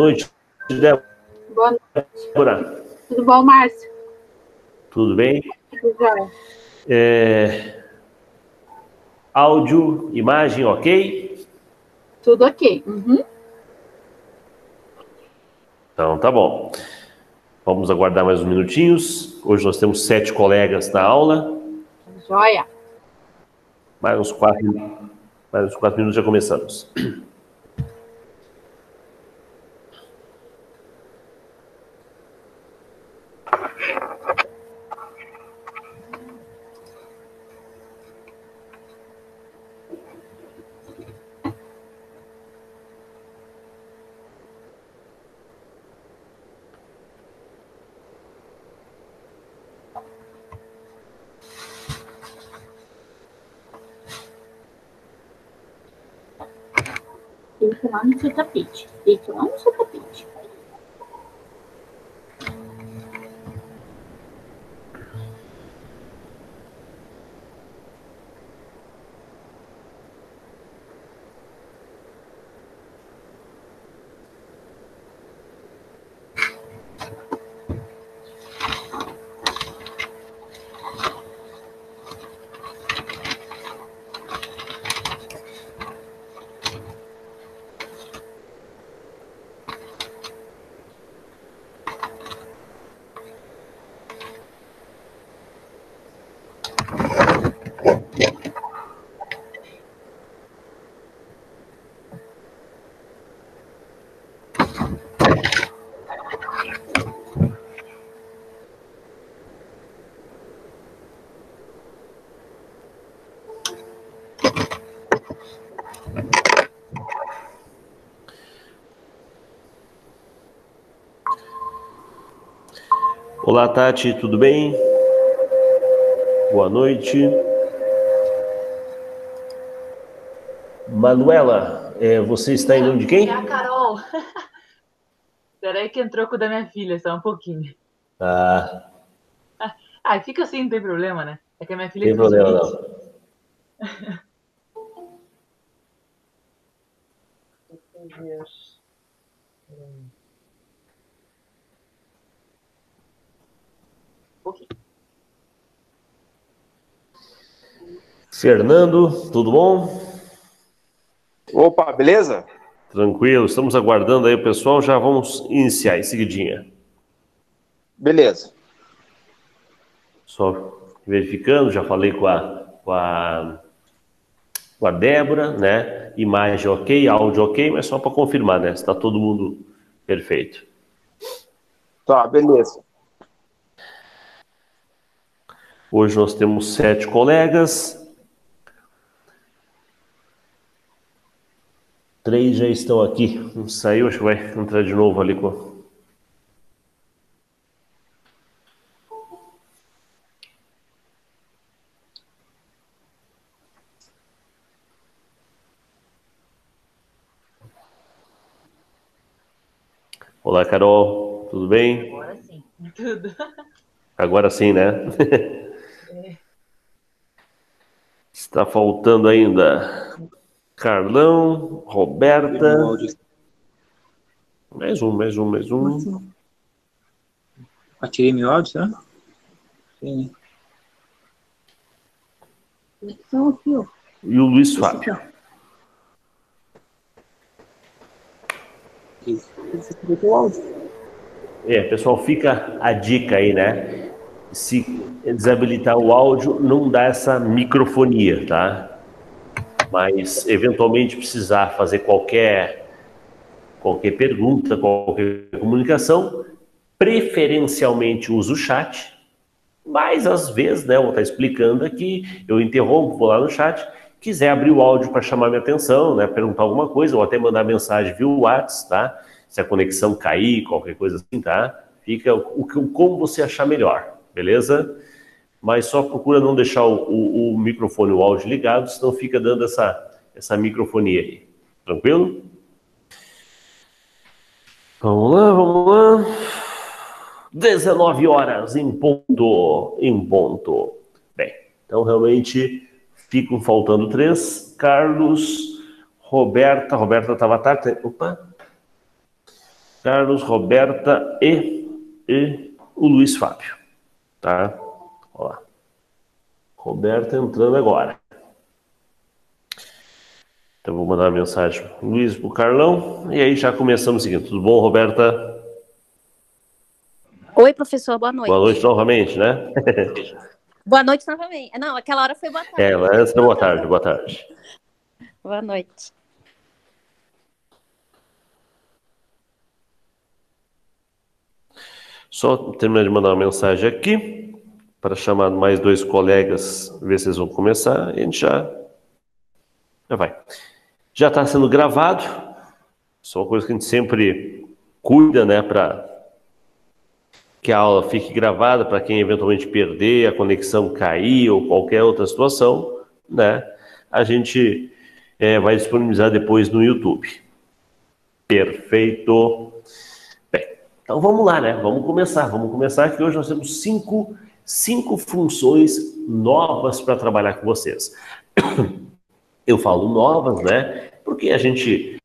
noite, Boa noite. Débora. Tudo bom, Márcio? Tudo bem? Tudo jóia. Áudio, imagem, ok? Tudo ok. Uhum. Então, tá bom. Vamos aguardar mais uns minutinhos. Hoje nós temos 7 colegas na aula. Jóia. Mais uns 4 minutos já começamos. Deita lá no seu tapete. Deita lá no seu tapete. Olá, Tati, tudo bem? Boa noite. Manuela, você está em nome de quem? É a Carol. Peraí que entrou com o da minha filha, só um pouquinho. Ah, Fica assim, não tem problema, né? É que a minha filha tem problema não. Fernando, tudo bom? Opa, beleza? Tranquilo, estamos aguardando aí o pessoal, já vamos iniciar em seguidinha. Beleza. Só verificando, já falei com a Débora, né? Imagem ok, áudio ok, mas só para confirmar, né? Se está todo mundo perfeito. Tá, beleza. Hoje nós temos 7 colegas. 3 já estão aqui. Um saiu, acho que vai entrar de novo ali com... Olá, Carol, tudo bem? Agora sim, tudo. Agora sim, né? Está faltando ainda Carlão, Roberta. Mais um. Atirei meu áudio, será? Sim. E o Luiz Fábio. Pessoal, fica a dica aí, né? Se desabilitar o áudio, não dá essa microfonia, tá? Mas, eventualmente, precisar fazer qualquer pergunta, qualquer comunicação, preferencialmente uso o chat, mas, às vezes, né, eu vou estar explicando aqui, eu interrompo, vou lá no chat, quiser abrir o áudio para chamar minha atenção, né, perguntar alguma coisa, ou até mandar mensagem via WhatsApp, tá? Se a conexão cair, qualquer coisa assim, tá? Fica como você achar melhor, beleza? Mas só procura não deixar o microfone, o áudio ligado, senão fica dando essa microfonia aí. Tranquilo? Vamos lá. 19 horas em ponto. Bem, então realmente ficam faltando 3. Carlos, Roberta estava tarde. Opa! Carlos, Roberta e o Luiz Fábio. Tá? Ó lá. Roberta entrando agora. Então vou mandar uma mensagem para o Luiz, para o Carlão. E aí já começamos o seguinte. Tudo bom, Roberta? Oi, professor, boa noite. Boa noite novamente, né? Boa noite novamente. Não, aquela hora foi boa tarde. É, antes da boa tarde, boa tarde. Boa noite. Só terminar de mandar uma mensagem aqui para chamar mais 2 colegas, ver se eles vão começar, e a gente já vai. Já está sendo gravado, isso é uma coisa que a gente sempre cuida, né, para que a aula fique gravada, para quem eventualmente perder, a conexão cair ou qualquer outra situação, né, a gente vai disponibilizar depois no YouTube. Perfeito. Bem, então vamos lá, né? Vamos começar que hoje nós temos cinco funções novas para trabalhar com vocês. Eu falo novas, né? Porque a gente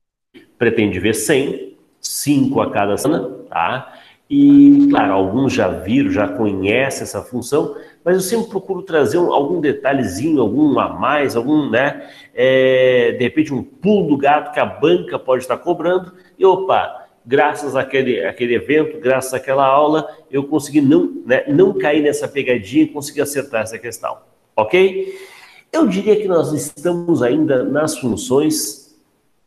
pretende ver 5 a cada semana, tá? E, claro, alguns já viram, já conhecem essa função, mas eu sempre procuro trazer algum detalhezinho, algum a mais, algum, né? De repente um pulo do gato que a banca pode estar cobrando. E, opa, graças àquele evento, graças àquela aula, eu consegui não cair nessa pegadinha e consegui acertar essa questão, ok? Eu diria que nós estamos ainda nas funções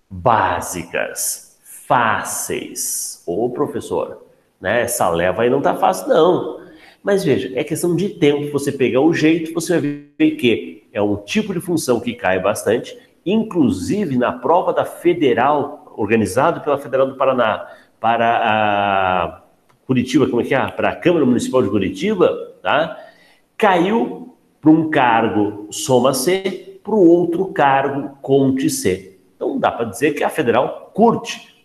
básicas, fáceis. Ô, professor, né, essa leva aí não tá fácil, não. Mas veja, é questão de tempo. Você pegar o jeito, você vai ver que é um tipo de função que cai bastante, inclusive na prova da Federal, organizado pela Federal do Paraná, para a Curitiba, como é que é? Para a Câmara Municipal de Curitiba, tá? Caiu para um cargo soma C, para o outro cargo conte C. Então dá para dizer que a Federal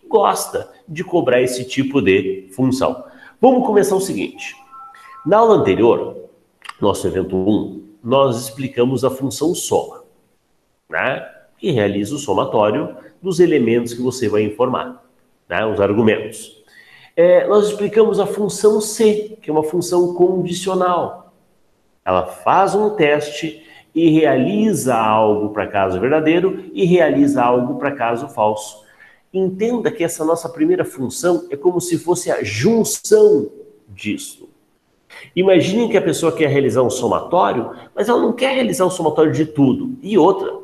gosta de cobrar esse tipo de função. Vamos começar o seguinte. Na aula anterior, nosso evento 1, nós explicamos a função soma, né? Que realiza o somatório dos elementos que você vai informar, né? Os argumentos. Nós explicamos a função C, que é uma função condicional. Ela faz um teste e realiza algo para caso verdadeiro e realiza algo para caso falso. Entenda que essa nossa primeira função é como se fosse a junção disso. Imaginem que a pessoa quer realizar um somatório, mas ela não quer realizar um somatório de tudo. E outra,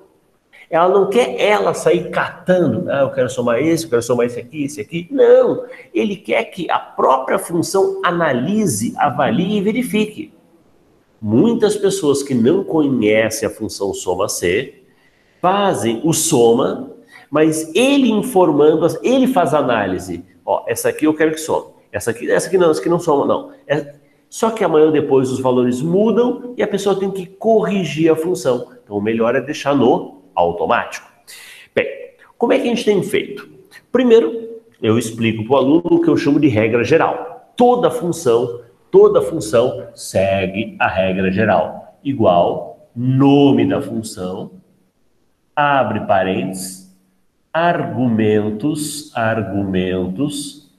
ela não quer sair catando, eu quero somar esse, eu quero somar esse aqui. Não, ele quer que a própria função analise, avalie e verifique. Muitas pessoas que não conhecem a função soma C fazem o soma, mas ele informando, ele faz a análise. Ó, essa aqui eu quero que some. Essa aqui não soma, não. Só que amanhã ou depois os valores mudam e a pessoa tem que corrigir a função. Então o melhor é deixar no automático. Bem, como é que a gente tem feito? Primeiro, eu explico para o aluno o que eu chamo de regra geral. Toda função segue a regra geral. Igual, nome da função, abre parênteses, argumentos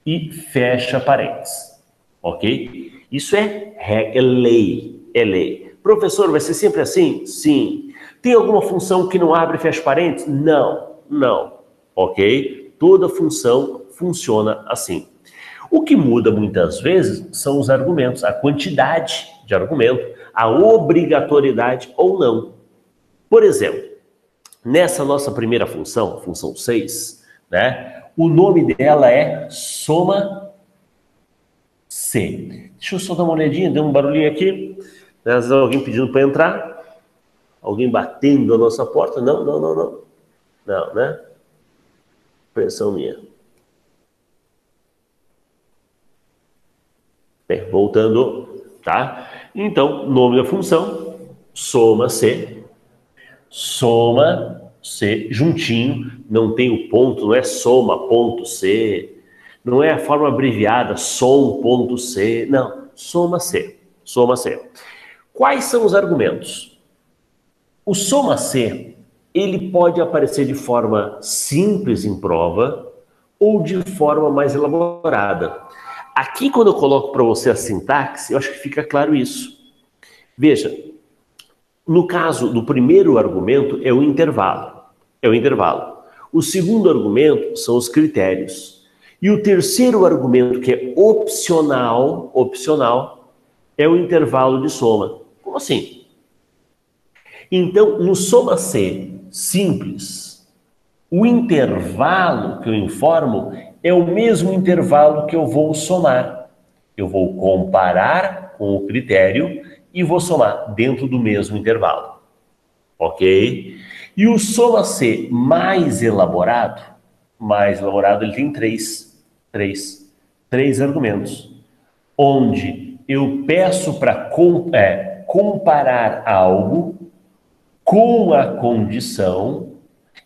e fecha parênteses. Ok? Isso é lei. Professor, vai ser sempre assim? Sim. Tem alguma função que não abre e fecha parênteses? Não. Ok? Toda função funciona assim. O que muda muitas vezes são os argumentos, a quantidade de argumento, a obrigatoriedade ou não. Por exemplo, nessa nossa primeira função, função 6, né, o nome dela é soma C. Deixa eu só dar uma olhadinha, deu um barulhinho aqui. Às vezes alguém pedindo para entrar, alguém batendo a nossa porta. Não, né? Pressão minha. Bem, voltando, tá? Então, nome da função, soma C, juntinho, não tem o ponto, não é soma, ponto C, não é a forma abreviada, som, ponto C, não, soma C. Quais são os argumentos? O soma C, ele pode aparecer de forma simples em prova ou de forma mais elaborada. Aqui, quando eu coloco para você a sintaxe, eu acho que fica claro isso. Veja, no caso do primeiro argumento é o intervalo. É o intervalo. O segundo argumento são os critérios. E o terceiro argumento, que é opcional, é o intervalo de soma. Como assim? Então, no soma C simples, o intervalo que eu informo é o mesmo intervalo que eu vou somar. Eu vou comparar com o critério e vou somar dentro do mesmo intervalo. Ok? E o soma C mais elaborado ele tem três argumentos, onde eu peço para comparar algo com a condição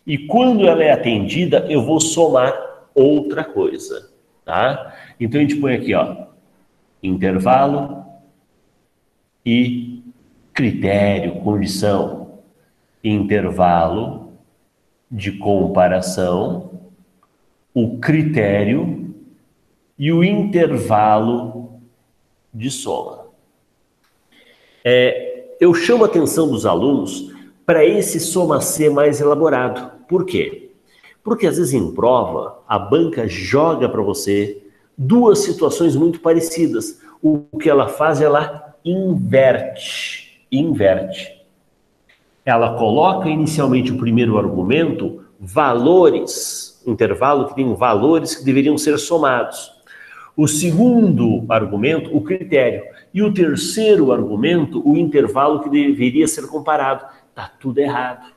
e quando ela é atendida, eu vou somar outra coisa, tá? Então a gente põe aqui, ó, intervalo e critério, condição, intervalo de comparação, o critério e o intervalo de soma. Eu chamo a atenção dos alunos para esse soma C mais elaborado. Por quê? Porque às vezes em prova, a banca joga para você duas situações muito parecidas. O que ela faz, ela inverte. Ela coloca inicialmente o primeiro argumento, valores, intervalo que tem valores que deveriam ser somados. O segundo argumento, o critério. E o terceiro argumento, o intervalo que deveria ser comparado. Tá tudo errado.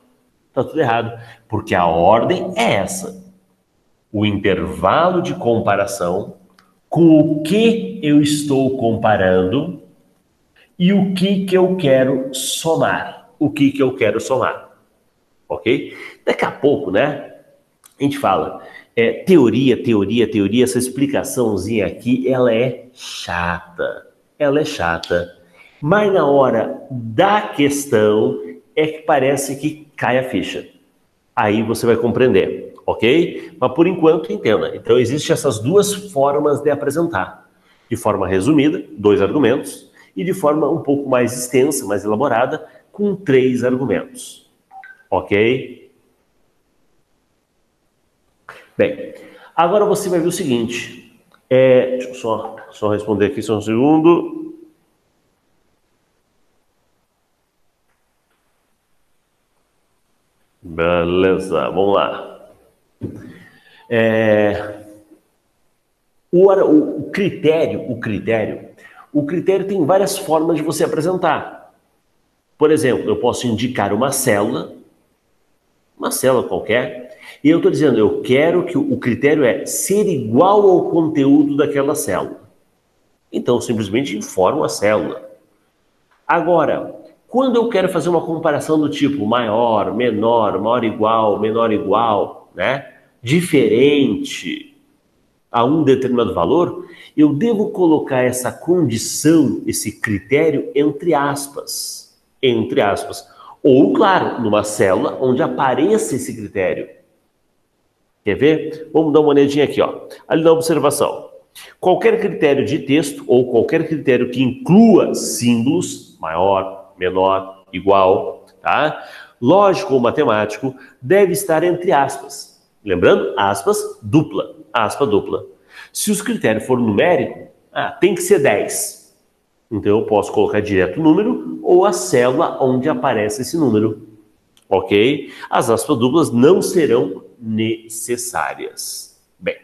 Tá tudo errado. Porque a ordem é essa. O intervalo de comparação com o que eu estou comparando e o que eu quero somar. Ok? Daqui a pouco, né? A gente fala, teoria, essa explicaçãozinha aqui, ela é chata. Mas na hora da questão é que parece que cai a ficha. Aí você vai compreender, ok? Mas por enquanto, entenda. Então, existem essas duas formas de apresentar. De forma resumida, 2 argumentos, e de forma um pouco mais extensa, mais elaborada, com 3 argumentos. Ok? Bem, agora você vai ver o seguinte. Deixa eu só responder aqui só um segundo. Beleza, vamos lá. O critério tem várias formas de você apresentar. Por exemplo, eu posso indicar uma célula qualquer, e eu estou dizendo, eu quero que o critério é ser igual ao conteúdo daquela célula. Então, eu simplesmente informo a célula. Agora, quando eu quero fazer uma comparação do tipo maior, menor, maior igual, menor igual, né? Diferente a um determinado valor, eu devo colocar essa condição, esse critério, entre aspas. Ou, claro, numa célula onde apareça esse critério. Quer ver? Vamos dar uma olhadinha aqui, ó. Ali na observação. Qualquer critério de texto ou qualquer critério que inclua símbolos, maior, menor, igual, tá? Lógico ou matemático, deve estar entre aspas. Lembrando, aspa dupla. Se os critérios forem numérico, tem que ser 10. Então eu posso colocar direto o número ou a célula onde aparece esse número. Ok? As aspas duplas não serão necessárias. Bem,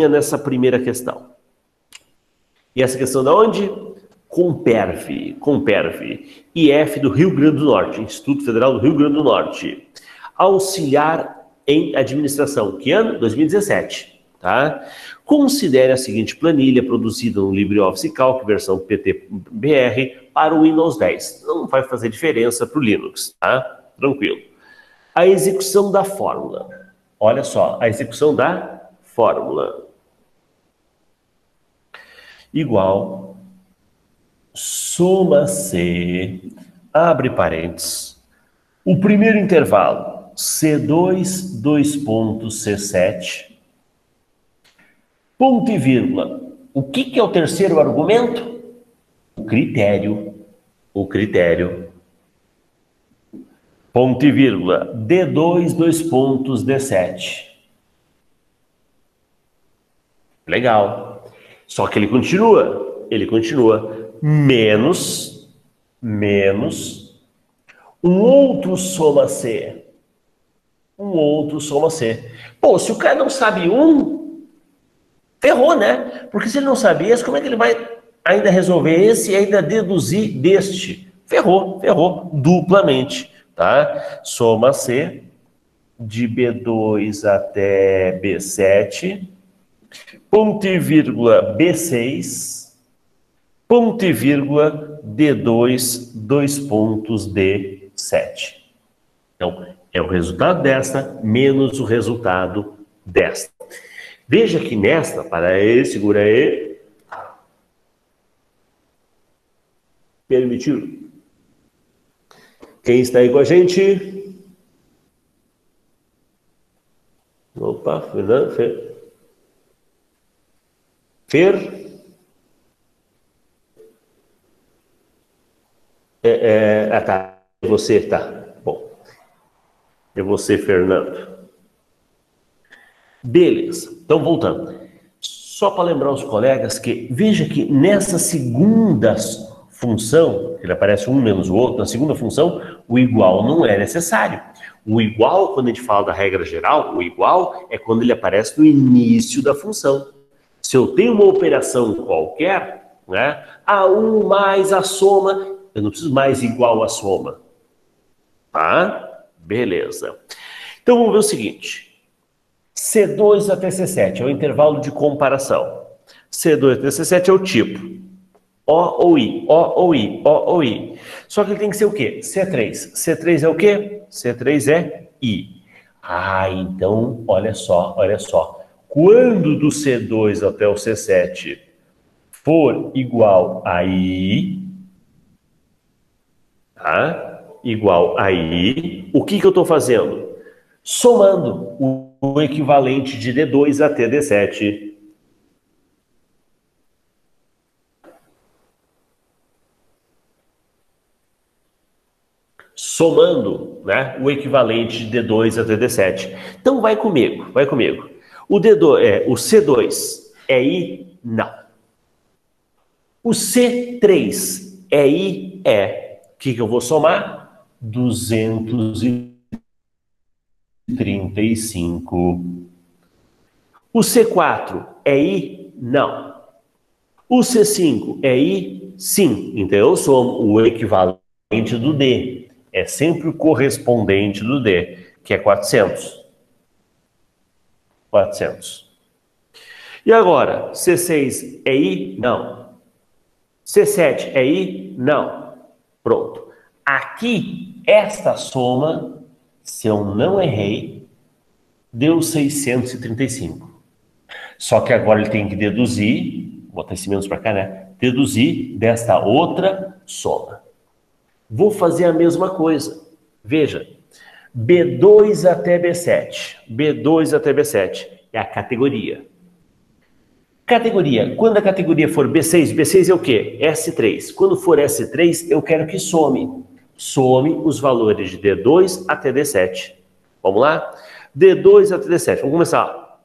nessa primeira questão. E essa questão da onde? Comperv, IF do Rio Grande do Norte, Instituto Federal do Rio Grande do Norte. Auxiliar em administração, que ano? 2017, tá? Considere a seguinte planilha produzida no LibreOffice Calc, versão PTBR, para o Windows 10. Não vai fazer diferença para o Linux, tá? Tranquilo. A execução da fórmula. Olha só, a execução da fórmula. Igual soma C, abre parênteses, o primeiro intervalo, C2, 2 pontos, C7, ponto e vírgula. O que é o terceiro argumento? O critério. O critério. Ponto e vírgula. D2, 2 pontos, D7. Legal. Só que ele continua. Ele continua. Menos um outro soma C. Um outro soma C. Pô, se o cara não sabe um, ferrou, né? Porque se ele não sabe esse, como é que ele vai ainda resolver esse e ainda deduzir deste? Ferrou, duplamente, tá? Soma C de B2 até B7, ponto e vírgula B6, ponto e vírgula D2, 2 pontos D7. Então, é o resultado desta menos o resultado desta. Veja que nesta, para aí, segura aí. Permitiu. Quem está aí com a gente? Opa, Fernando, Fer? Tá. É você, tá. Bom. É você, Fernando. Beleza. Então, voltando. Só para lembrar os colegas que, veja que nessa segunda função, ele aparece um menos o outro, na segunda função, o igual não é necessário. O igual, quando a gente fala da regra geral, o igual é quando ele aparece no início da função. Se eu tenho uma operação qualquer, né, A1 mais a soma, eu não preciso mais igual a soma. Tá? Beleza. Então vamos ver o seguinte. C2 até C7 é o intervalo de comparação. C2 até C7 é o tipo. O ou I, O ou I, O ou I. Só que ele tem que ser o quê? C3. C3 é o quê? C3 é I. Ah, então, olha só. Quando do C2 até o C7 for igual a I, tá? Igual a I, o que eu estou fazendo? Somando o equivalente de D2 até D7. Somando, né, o equivalente de D2 até D7. Então vai comigo. O C2 é I? Não. O C3 é I? É. O que eu vou somar? 235. O C4 é I? Não. O C5 é I? Sim. Então eu somo o equivalente do D. É sempre o correspondente do D, que é 400. 400. E agora, C6 é I? Não. C7 é I? Não. Pronto. Aqui, esta soma, se eu não errei, deu 635. Só que agora ele tem que deduzir, vou botar esse menos para cá, né? Deduzir desta outra soma. Vou fazer a mesma coisa. Veja, B2 até B7. B2 até B7 é a categoria. Categoria. Quando a categoria for B6, B6 é o quê? S3. Quando for S3, eu quero que some. Some os valores de D2 até D7. Vamos lá? D2 até D7. Vamos começar.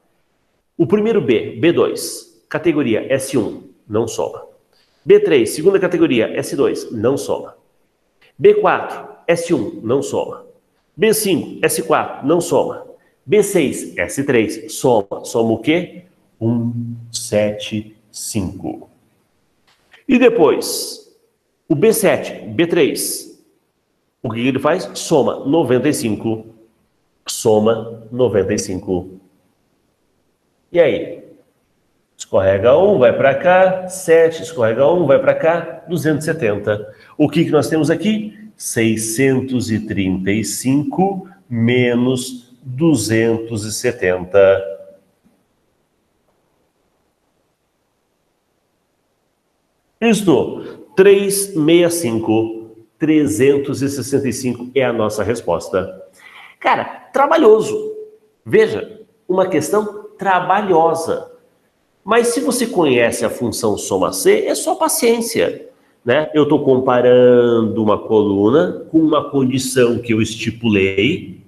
O primeiro B, B2. Categoria S1, não soma. B3, segunda categoria, S2, não soma. B4, S1, não soma. B5, S4, não soma. B6, S3, soma. Soma o quê? 175. E depois, o B7, B3, o que ele faz? Soma 95. Soma 95. E aí? Escorrega 1, vai para cá, 7, escorrega 1, vai para cá, 270. O que nós temos aqui? 635 menos 270. Isto, 365. 365 é a nossa resposta. Cara, trabalhoso. Veja, uma questão trabalhosa. Mas se você conhece a função soma C, é só paciência, né? Eu estou comparando uma coluna com uma condição que eu estipulei,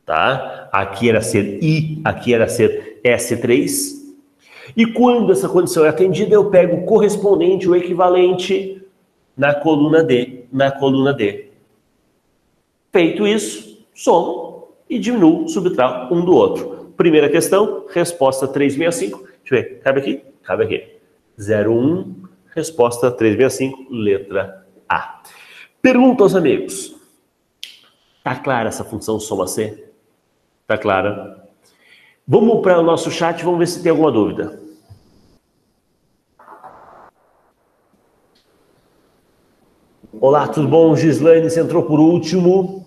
tá? Aqui era ser I, aqui era ser S3. E quando essa condição é atendida, eu pego o correspondente, o equivalente na coluna D. Feito isso, somo e diminuo, subtraio um do outro. Primeira questão, resposta 365. Deixa eu ver, cabe aqui? Cabe aqui. 01, resposta 365, letra A. Pergunta aos amigos. Tá clara essa função soma C? Tá clara? Vamos para o nosso chat, vamos ver se tem alguma dúvida. Olá, tudo bom? Gislaine, você entrou por último.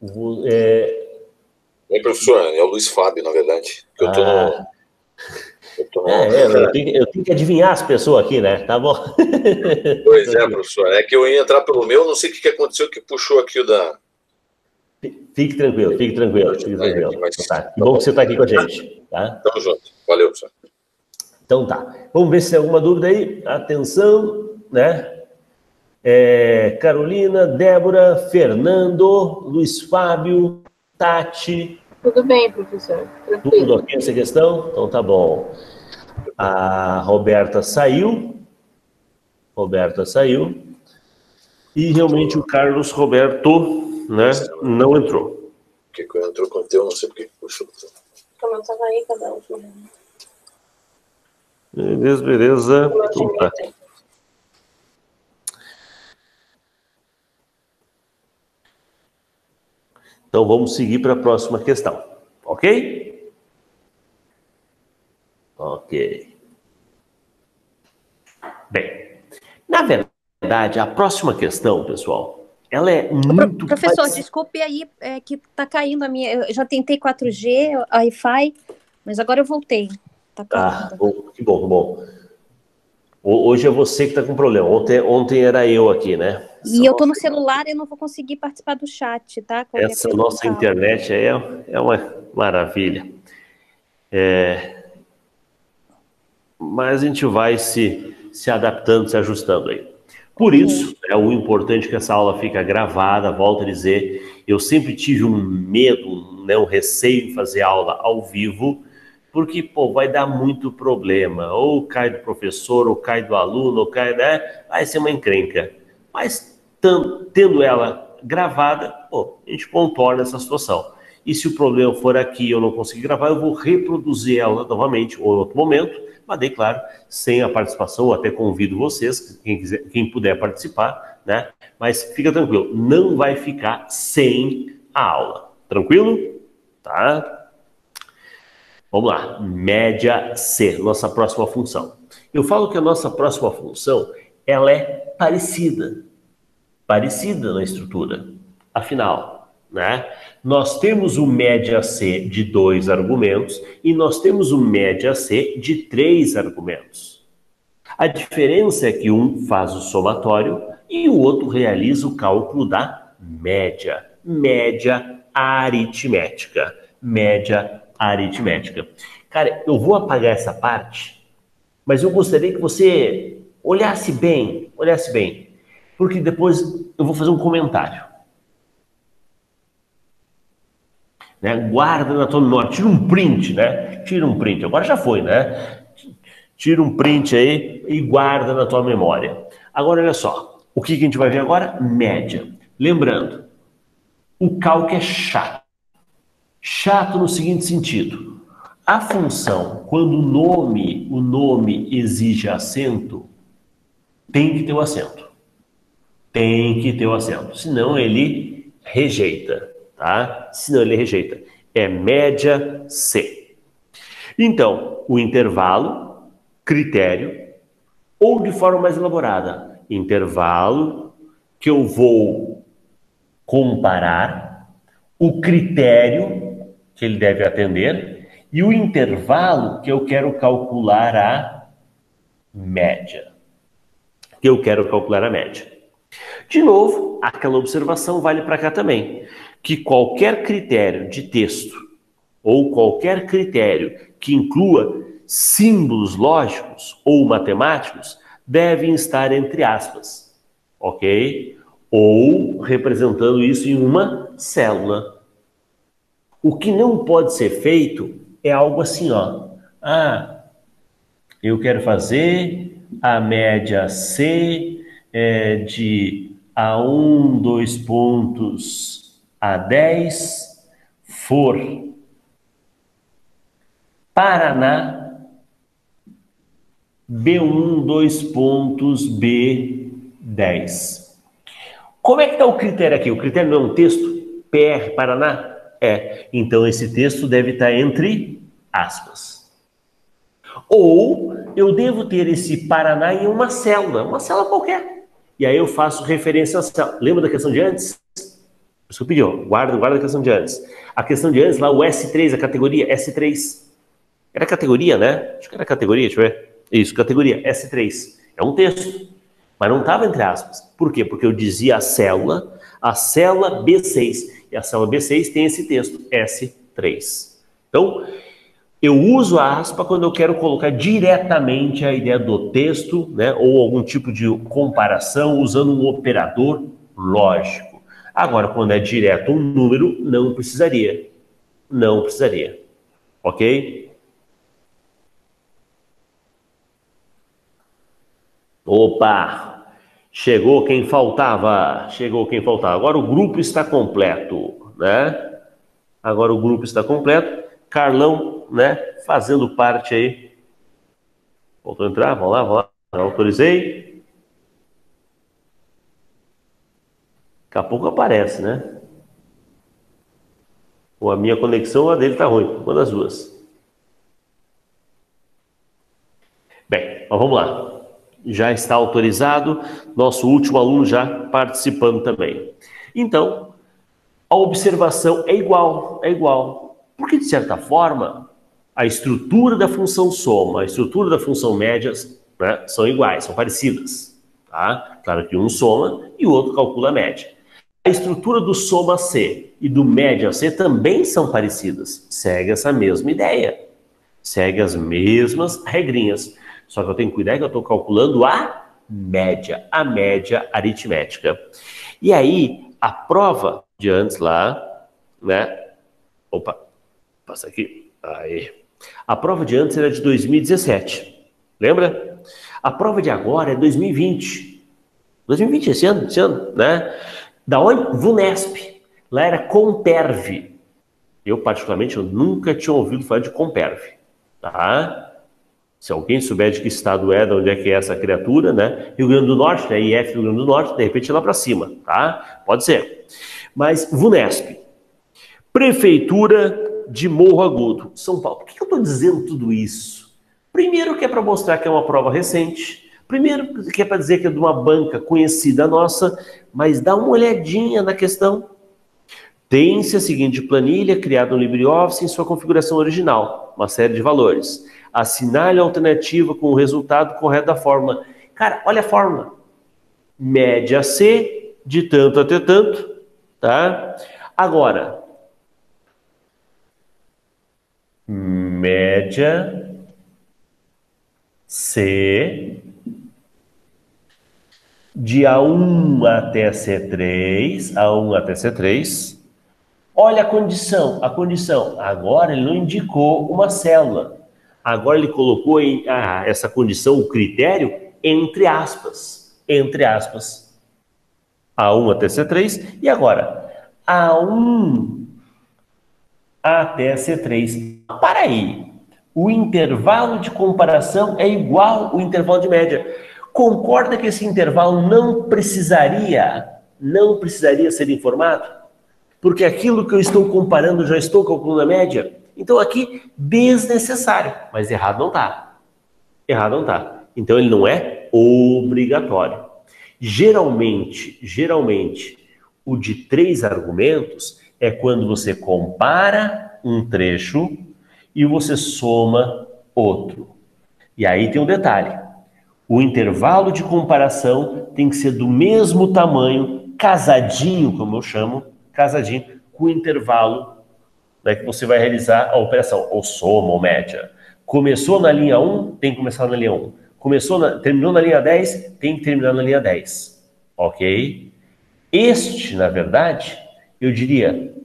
Oi, professor, é o Luiz Fábio, na verdade. Eu tenho que adivinhar as pessoas aqui, né? Tá bom? Pois é, professor. É que eu ia entrar pelo meu, não sei o que aconteceu, que puxou aqui o da... Fique tranquilo. Tá. Que bom que você está aqui com a gente. Tá? Tamo junto. Valeu, professor. Então tá. Vamos ver se tem alguma dúvida aí. Atenção, né? Carolina, Débora, Fernando, Luiz Fábio, Tati. Tudo bem, professor. Tranquilo. Tudo ok essa questão? Então tá bom. A Roberta saiu. E realmente o Carlos Roberto, né, não entrou. Que entrou com o teu, não sei por que puxou. Como eu estava aí, cada um. Beleza. Então, tá. Então vamos seguir para a próxima questão, ok? Ok. Bem, na verdade, a próxima questão, pessoal, ela é muito... Professor, desculpe aí, que tá caindo a minha... Eu já tentei 4G, Wi-Fi, mas agora eu voltei. Tá caindo. Que bom. Hoje é você que está com problema. Ontem era eu aqui, né? E eu tô no celular e não vou conseguir participar do chat, tá? Essa nossa internet aí é uma maravilha. Mas a gente vai se adaptando, se ajustando aí. Por isso, o importante é que essa aula fica gravada. Volto a dizer, eu sempre tive um medo, né, um receio de fazer aula ao vivo, porque, vai dar muito problema. Ou cai do professor, ou cai do aluno, ou cai, né? Vai ser uma encrenca. Mas, tendo ela gravada, a gente contorna essa situação. E se o problema for aqui e eu não conseguir gravar, eu vou reproduzir ela novamente, ou em outro momento, mas daí, claro, sem a participação, eu até convido vocês, quem puder participar, né? Mas fica tranquilo, não vai ficar sem a aula. Tranquilo? Tá? Vamos lá, média C, nossa próxima função. Eu falo que a nossa próxima função, ela é parecida na estrutura. Afinal, né, nós temos o média C de 2 argumentos e nós temos o média C de 3 argumentos. A diferença é que um faz o somatório e o outro realiza o cálculo da média. Média aritmética. Cara, eu vou apagar essa parte, mas eu gostaria que você olhasse bem, porque depois eu vou fazer um comentário. Né? Guarda na tua memória, tira um print, né? Agora já foi, né? Tira um print aí e guarda na tua memória. Agora, olha só, o que a gente vai ver agora? Média. Lembrando, o cálculo é chato. Chato no seguinte sentido. A função, quando o nome exige acento, tem que ter o acento. Senão ele rejeita, tá? É média C. Então, o intervalo, critério, ou de forma mais elaborada, intervalo que eu vou comparar, o critério que ele deve atender e o intervalo que eu quero calcular a média. que eu quero calcular a média. De novo, aquela observação vale para cá também, que qualquer critério de texto ou qualquer critério que inclua símbolos lógicos ou matemáticos devem estar entre aspas, ok? Ou representando isso em uma célula. O que não pode ser feito é algo assim, ó. Ah, eu quero fazer a média C de A1, 2 pontos a 10 for Paraná B1, 2 pontos B10. Como é que está o critério aqui? O critério não é um texto? PR, Paraná? É. Então esse texto deve estar entre aspas. Ou eu devo ter esse Paraná em uma célula qualquer. E aí eu faço referência à célula. Lembra da questão de antes? Isso que eu pedi, ó. Guarda a questão de antes. A questão de antes, lá o S3, a categoria S3. Era categoria, né? Acho que era categoria, deixa eu ver. Isso, categoria S3. É um texto. Mas não estava entre aspas. Por quê? Porque eu dizia a célula B6. E a célula B6 tem esse texto, S3. Então, eu uso a aspa quando eu quero colocar diretamente a ideia do texto, né, ou algum tipo de comparação usando um operador lógico. Agora, quando é direto um número, não precisaria. Não precisaria. Ok? Opa! Chegou quem faltava. Chegou quem faltava. Agora o grupo está completo, né? Agora o grupo está completo. Carlão, né, fazendo parte aí. Voltou a entrar? Vamos lá. Autorizei. Daqui a pouco aparece, né? Ou a minha conexão ou a dele tá ruim. Uma das duas. Bem, mas vamos lá. Já está autorizado. Nosso último aluno já participando também. Então, a observação é igual. Porque, de certa forma, a estrutura da função soma, a estrutura da função média, né, são iguais, são parecidas. Tá? Claro que um soma e o outro calcula a média. A estrutura do soma C e do média C também são parecidas. Segue essa mesma ideia. Segue as mesmas regrinhas. Só que eu tenho que cuidar que eu estou calculando a média aritmética. E aí, a prova de antes lá, né? Opa, passa aqui. Aí. A prova de antes era de 2017. Lembra? A prova de agora é 2020. 2020, esse ano, né? Da onde? VUNESP. Lá era Comperv. Eu, particularmente, eu nunca tinha ouvido falar de Comperv. Tá? Se alguém souber de que estado é, de onde é que é essa criatura, né? Rio Grande do Norte, né? IF Rio Grande do Norte, de repente lá para cima, tá? Pode ser. Mas VUNESP. Prefeitura de Morro Agudo, São Paulo. Por que eu estou dizendo tudo isso? Primeiro que é para mostrar que é uma prova recente. Primeiro que é para dizer que é de uma banca conhecida nossa, mas dá uma olhadinha na questão. Tem-se a seguinte planilha criada no LibreOffice em sua configuração original, uma série de valores. Assinale a alternativa com o resultado correto da fórmula. Cara, olha a fórmula. Média C de tanto até tanto, tá? Agora, média C de A1 até C3, olha a condição, agora ele não indicou uma célula, agora ele colocou essa condição, o critério, entre aspas, A1 até C3, e agora, A1 até C3, para aí, o intervalo de comparação é igual ao intervalo de média. Concorda que esse intervalo não precisaria ser informado? Porque aquilo que eu estou comparando já estou calculando a média. Então aqui, desnecessário. Mas errado não está. Então ele não é obrigatório. Geralmente, o de 3 argumentos é quando você compara um trecho e você soma outro. E aí tem um detalhe. O intervalo de comparação tem que ser do mesmo tamanho, casadinho, como eu chamo, casadinho, com o intervalo, né, que você vai realizar a operação, ou soma, ou média. Começou na linha 1, tem que começar na linha 1. Terminou na linha 10, tem que terminar na linha 10. Ok? Este, na verdade, eu diria,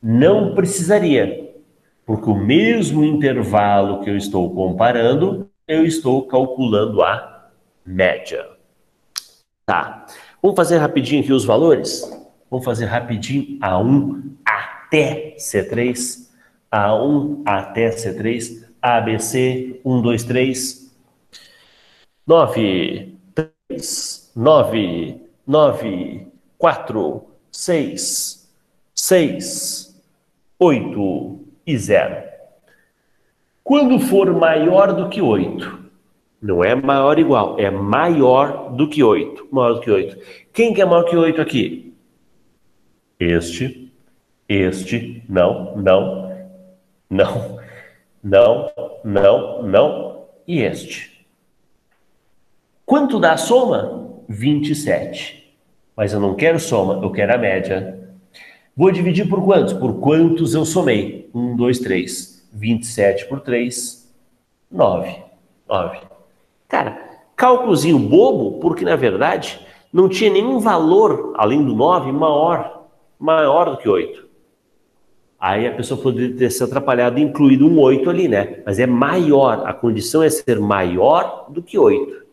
não precisaria, porque o mesmo intervalo que eu estou comparando, eu estou calculando a média. Tá. Vamos fazer rapidinho aqui os valores? Vamos fazer rapidinho A1 até C3. A1 até C3. ABC, 1, 2, 3. 9, 3, 9, 9, 4, 6, 6, 8 e 0. Quando for maior do que 8, não é maior ou igual, é maior do que 8. Maior do que 8. Quem que é maior que 8 aqui? Este, não, e este. Quanto dá a soma? 27. Mas eu não quero soma, eu quero a média. Vou dividir por quantos? Por quantos eu somei? 1, 2, 3. 27 por 3, 9. 9. Cara, cálculozinho bobo, porque na verdade não tinha nenhum valor, além do 9, maior do que 8. Aí a pessoa poderia ter se atrapalhado e incluído um 8 ali, né? Mas é maior, a condição é ser maior do que 8.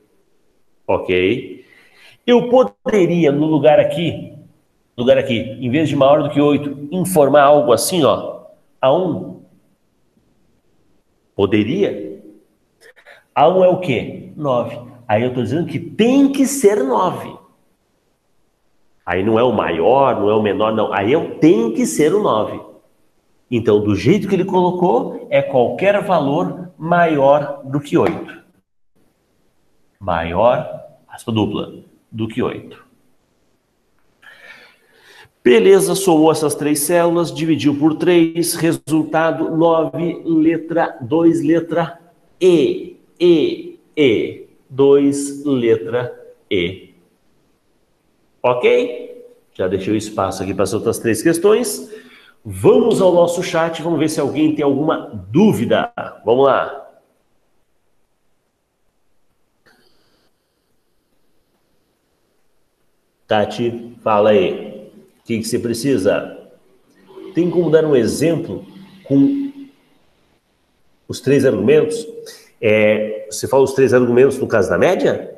Ok? Eu poderia, no lugar aqui, em vez de maior do que 8, informar algo assim, ó, A1. Poderia? A1 é o quê? 9. Aí eu estou dizendo que tem que ser 9. Aí não é o maior, não é o menor, não. Aí tem que ser o 9. Então, do jeito que ele colocou, é qualquer valor maior do que 8. Maior, aspa dupla, do que 8. Beleza, somou essas 3 células, dividiu por 3, resultado 9, letra 2, letra E. 2, letra E. Ok? Já deixei o espaço aqui para as outras 3 questões. Vamos ao nosso chat, vamos ver se alguém tem alguma dúvida. Vamos lá. Tati, fala aí. O que você precisa? Tem como dar um exemplo com os 3 argumentos? Você fala os 3 argumentos no caso da média?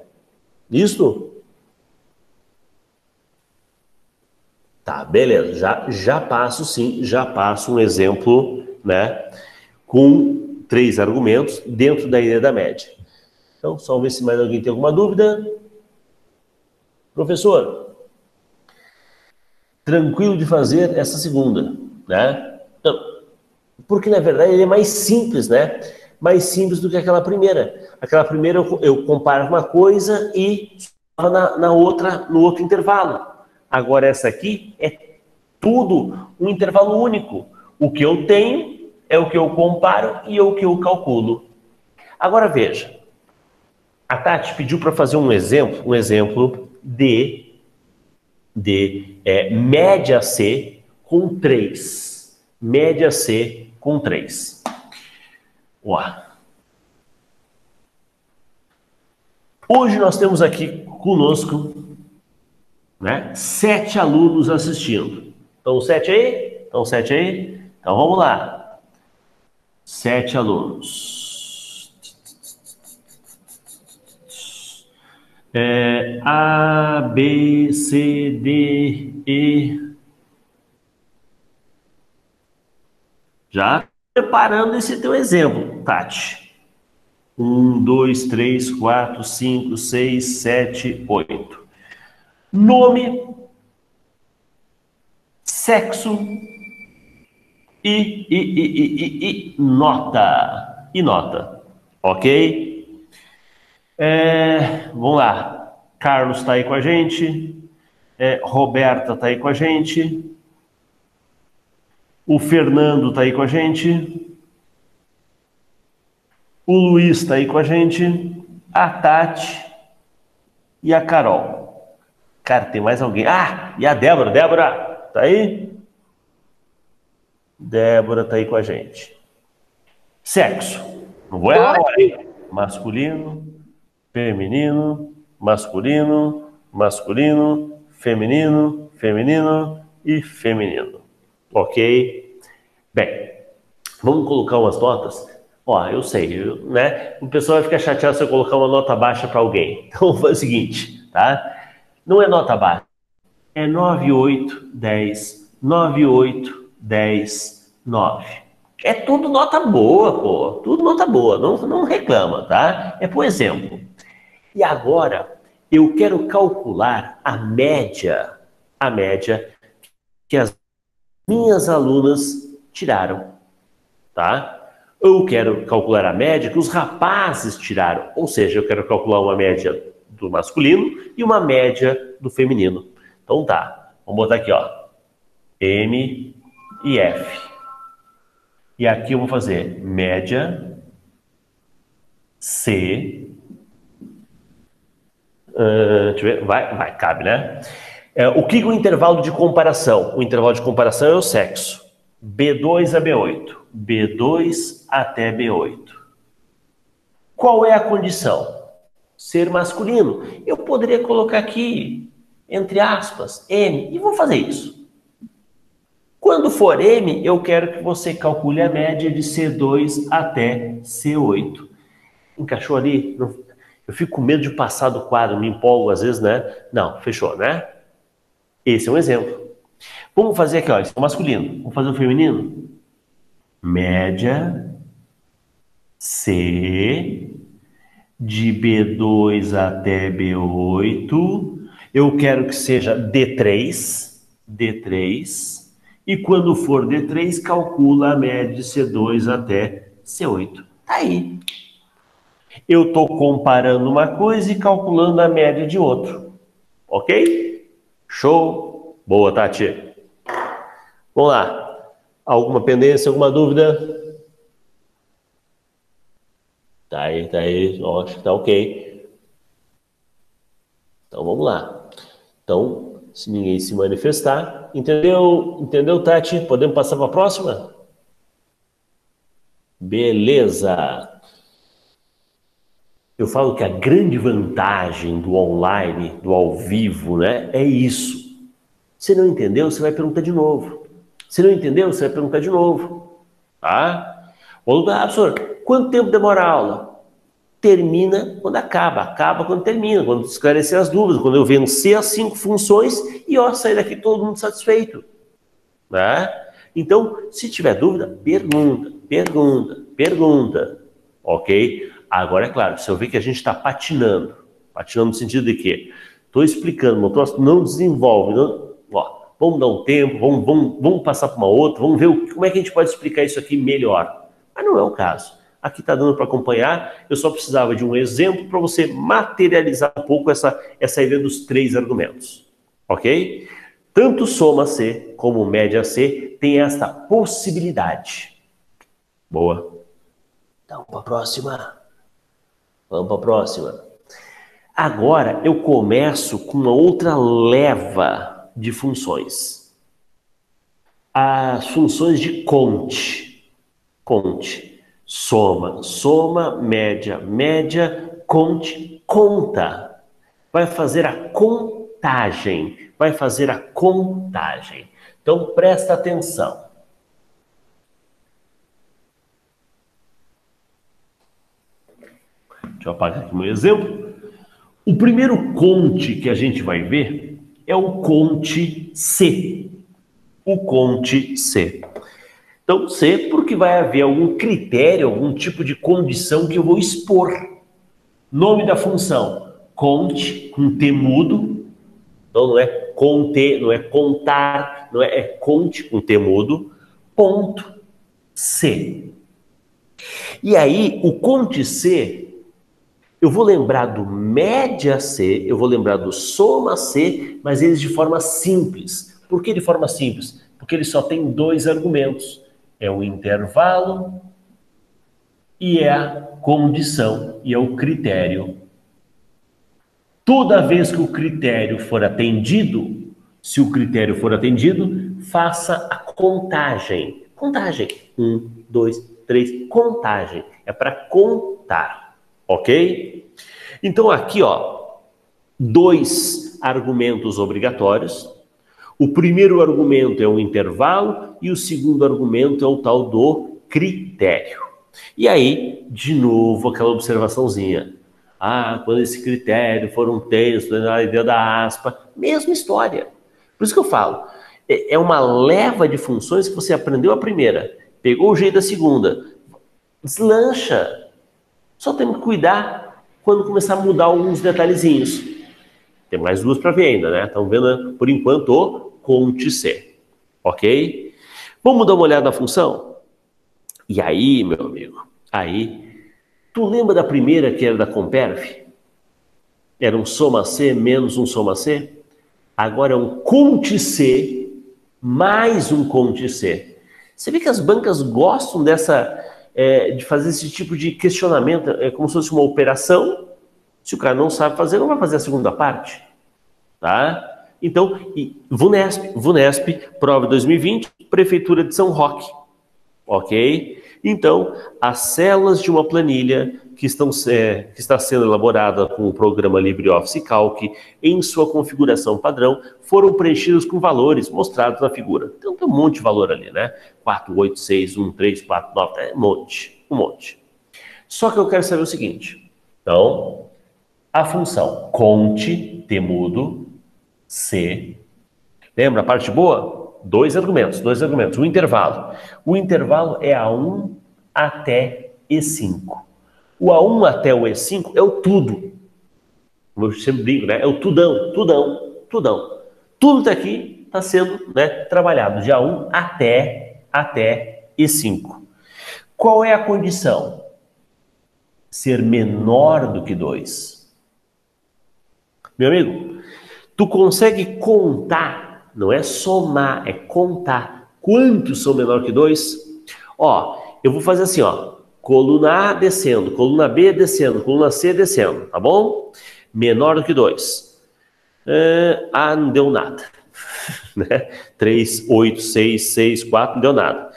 Isso? Tá, beleza. Já passo, sim, já passo um exemplo, né, com 3 argumentos dentro da ideia da média. Então, só ver se mais alguém tem alguma dúvida. Professor, tranquilo de fazer essa segunda, né? Então, porque, na verdade, ele é mais simples, né? Mais simples do que aquela primeira. Aquela primeira eu comparo uma coisa e na outra, no outro intervalo. Agora essa aqui é tudo um intervalo único. O que eu tenho é o que eu comparo e é o que eu calculo. Agora veja, a Tati pediu para fazer um exemplo de média C com 3. Média C com 3. Hoje nós temos aqui conosco, né, 7 alunos assistindo. Então, 7 aí? Então, vamos lá. 7 alunos. A, B, C, D, E. Já preparando esse teu exemplo, Tati. 1, 2, 3, 4, 5, 6, 7, 8. Nome, sexo e nota. E nota, ok? Vamos lá. Carlos está aí com a gente. Roberta está aí com a gente. O Fernando está aí com a gente. O Luiz está aí com a gente. a Tati e a Carol. Cara, tem mais alguém? Ah, e a Débora. Débora, tá aí? Débora tá aí com a gente. Sexo. Não vou errar agora, hein? Masculino, feminino, masculino, masculino, feminino, feminino e feminino. Ok? Bem, vamos colocar umas notas? Ó, eu sei, né? O pessoal vai ficar chateado se eu colocar uma nota baixa para alguém. Então, vou fazer o seguinte, tá? Não é nota baixa. É 9, 8, 10, 9, 8, 10, 9. É tudo nota boa, pô. Tudo nota boa. Não reclama, tá? É por exemplo. E agora, eu quero calcular a média que as minhas alunas tiraram, tá? Eu quero calcular a média que os rapazes tiraram. Ou seja, eu quero calcular uma média do masculino e uma média do feminino. Então tá, vamos botar aqui, ó, M e F. E aqui eu vou fazer média, C, deixa eu ver, vai, cabe, né? O que é o intervalo de comparação? O intervalo de comparação é o sexo. B2 a B8, B2 até B8. Qual é a condição? Ser masculino. Eu poderia colocar aqui, entre aspas, M, e vou fazer isso. Quando for M, eu quero que você calcule a média de C2 até C8. Encaixou ali? Eu fico com medo de passar do quadro, me empolgo às vezes, né? Não, fechou, né? Esse é um exemplo. Vamos fazer aqui, ó, isso é o masculino. Vamos fazer o feminino? Média C de B2 até B8. Eu quero que seja D3. E quando for D3, calcula a média de C2 até C8. Tá aí. Eu estou comparando uma coisa e calculando a média de outro. Ok? Show? Boa, Tati. Vamos lá. Alguma pendência, alguma dúvida? Tá aí. Ótimo, tá ok. Então, vamos lá. Então, se ninguém se manifestar, entendeu, Tati? Podemos passar para a próxima? Beleza. Eu falo que a grande vantagem do online, do ao vivo, né, é isso. Se não entendeu, você vai perguntar de novo. Se não entendeu, você vai perguntar de novo. Tá? Professor, quanto tempo demora a aula? Termina quando acaba quando termina, quando esclarecer as dúvidas, quando eu vencer as 5 funções e ó, sair daqui todo mundo satisfeito. Né? Então, se tiver dúvida, pergunta. Ok? Agora, é claro, se eu ver que a gente está patinando no sentido de que estou explicando, meu troço não desenvolve, ó, vamos dar um tempo, vamos passar para uma outra, vamos ver como é que a gente pode explicar isso aqui melhor. Mas não é o caso. Aqui está dando para acompanhar, eu só precisava de um exemplo para você materializar um pouco essa ideia dos 3 argumentos. Ok? Tanto soma C como média C tem esta possibilidade. Boa. Então, para a próxima. Vamos para a próxima. Agora eu começo com uma outra leva de funções. As funções de conte. Soma, média, conte, conta. Vai fazer a contagem. Então presta atenção. Deixa eu apagar aqui meu exemplo. O primeiro conte que a gente vai ver é o conte C. Então, C, porque vai haver algum critério, algum tipo de condição que eu vou expor. Nome da função, conte, com T mudo. Então, não é conter, não é contar, é conte, com T mudo. Ponto C. E aí, o conte C, eu vou lembrar do média C, eu vou lembrar do soma C, mas eles de forma simples. Por que de forma simples? Porque ele só tem 2 argumentos. É o intervalo e é a condição, e é o critério Toda vez que o critério for atendido, se o critério for atendido, faça a contagem. Contagem. 1, 2, 3, contagem. É para contar, ok? Então aqui, ó, 2 argumentos obrigatórios. O primeiro argumento é o intervalo e o segundo argumento é o tal do critério. E aí, de novo, aquela observaçãozinha. Ah, quando esse critério for um texto, na ideia da aspa, mesma história. Por isso que eu falo, é uma leva de funções que você aprendeu a primeira, pegou o jeito da segunda, deslancha. Só tem que cuidar quando começar a mudar alguns detalhezinhos. Tem mais 2 para ver ainda, né? Estão vendo, por enquanto, o conte-se. Ok? Vamos dar uma olhada na função? E aí, meu amigo, aí... Tu lembra da primeira que era da Comperf? Era um soma-C menos um soma-C? Agora é um conte-C mais um conte-C. Você vê que as bancas gostam dessa, de fazer esse tipo de questionamento. É como se fosse uma operação. Se o cara não sabe fazer, não vai fazer a segunda parte. Tá? Então, VUNESP, prova 2020, Prefeitura de São Roque. Ok? Então, as células de uma planilha que está sendo elaborada com o programa LibreOffice Calc em sua configuração padrão foram preenchidas com valores mostrados na figura. Então tem um monte de valor ali, né? 4, 8, 6, 1, 3, 4, 9, um monte. Só que eu quero saber o seguinte. Então, a função conte, temudo, C. Lembra a parte boa? 2 argumentos. O intervalo. O intervalo é A1 até E5. O A1 até o E5 é o tudo. Como eu sempre brinco, né? É o tudão. Tudo que tá aqui está sendo, né, trabalhado de A1 até E5. Qual é a condição? Ser menor do que 2. Meu amigo, tu consegue contar. Não é somar, é contar. Quantos são menor que 2? Ó, eu vou fazer assim, ó. Coluna A descendo, coluna B descendo, coluna C descendo, tá bom? Menor do que 2. Não deu nada. Né? 3, 8, 6, 6, 4, não deu nada.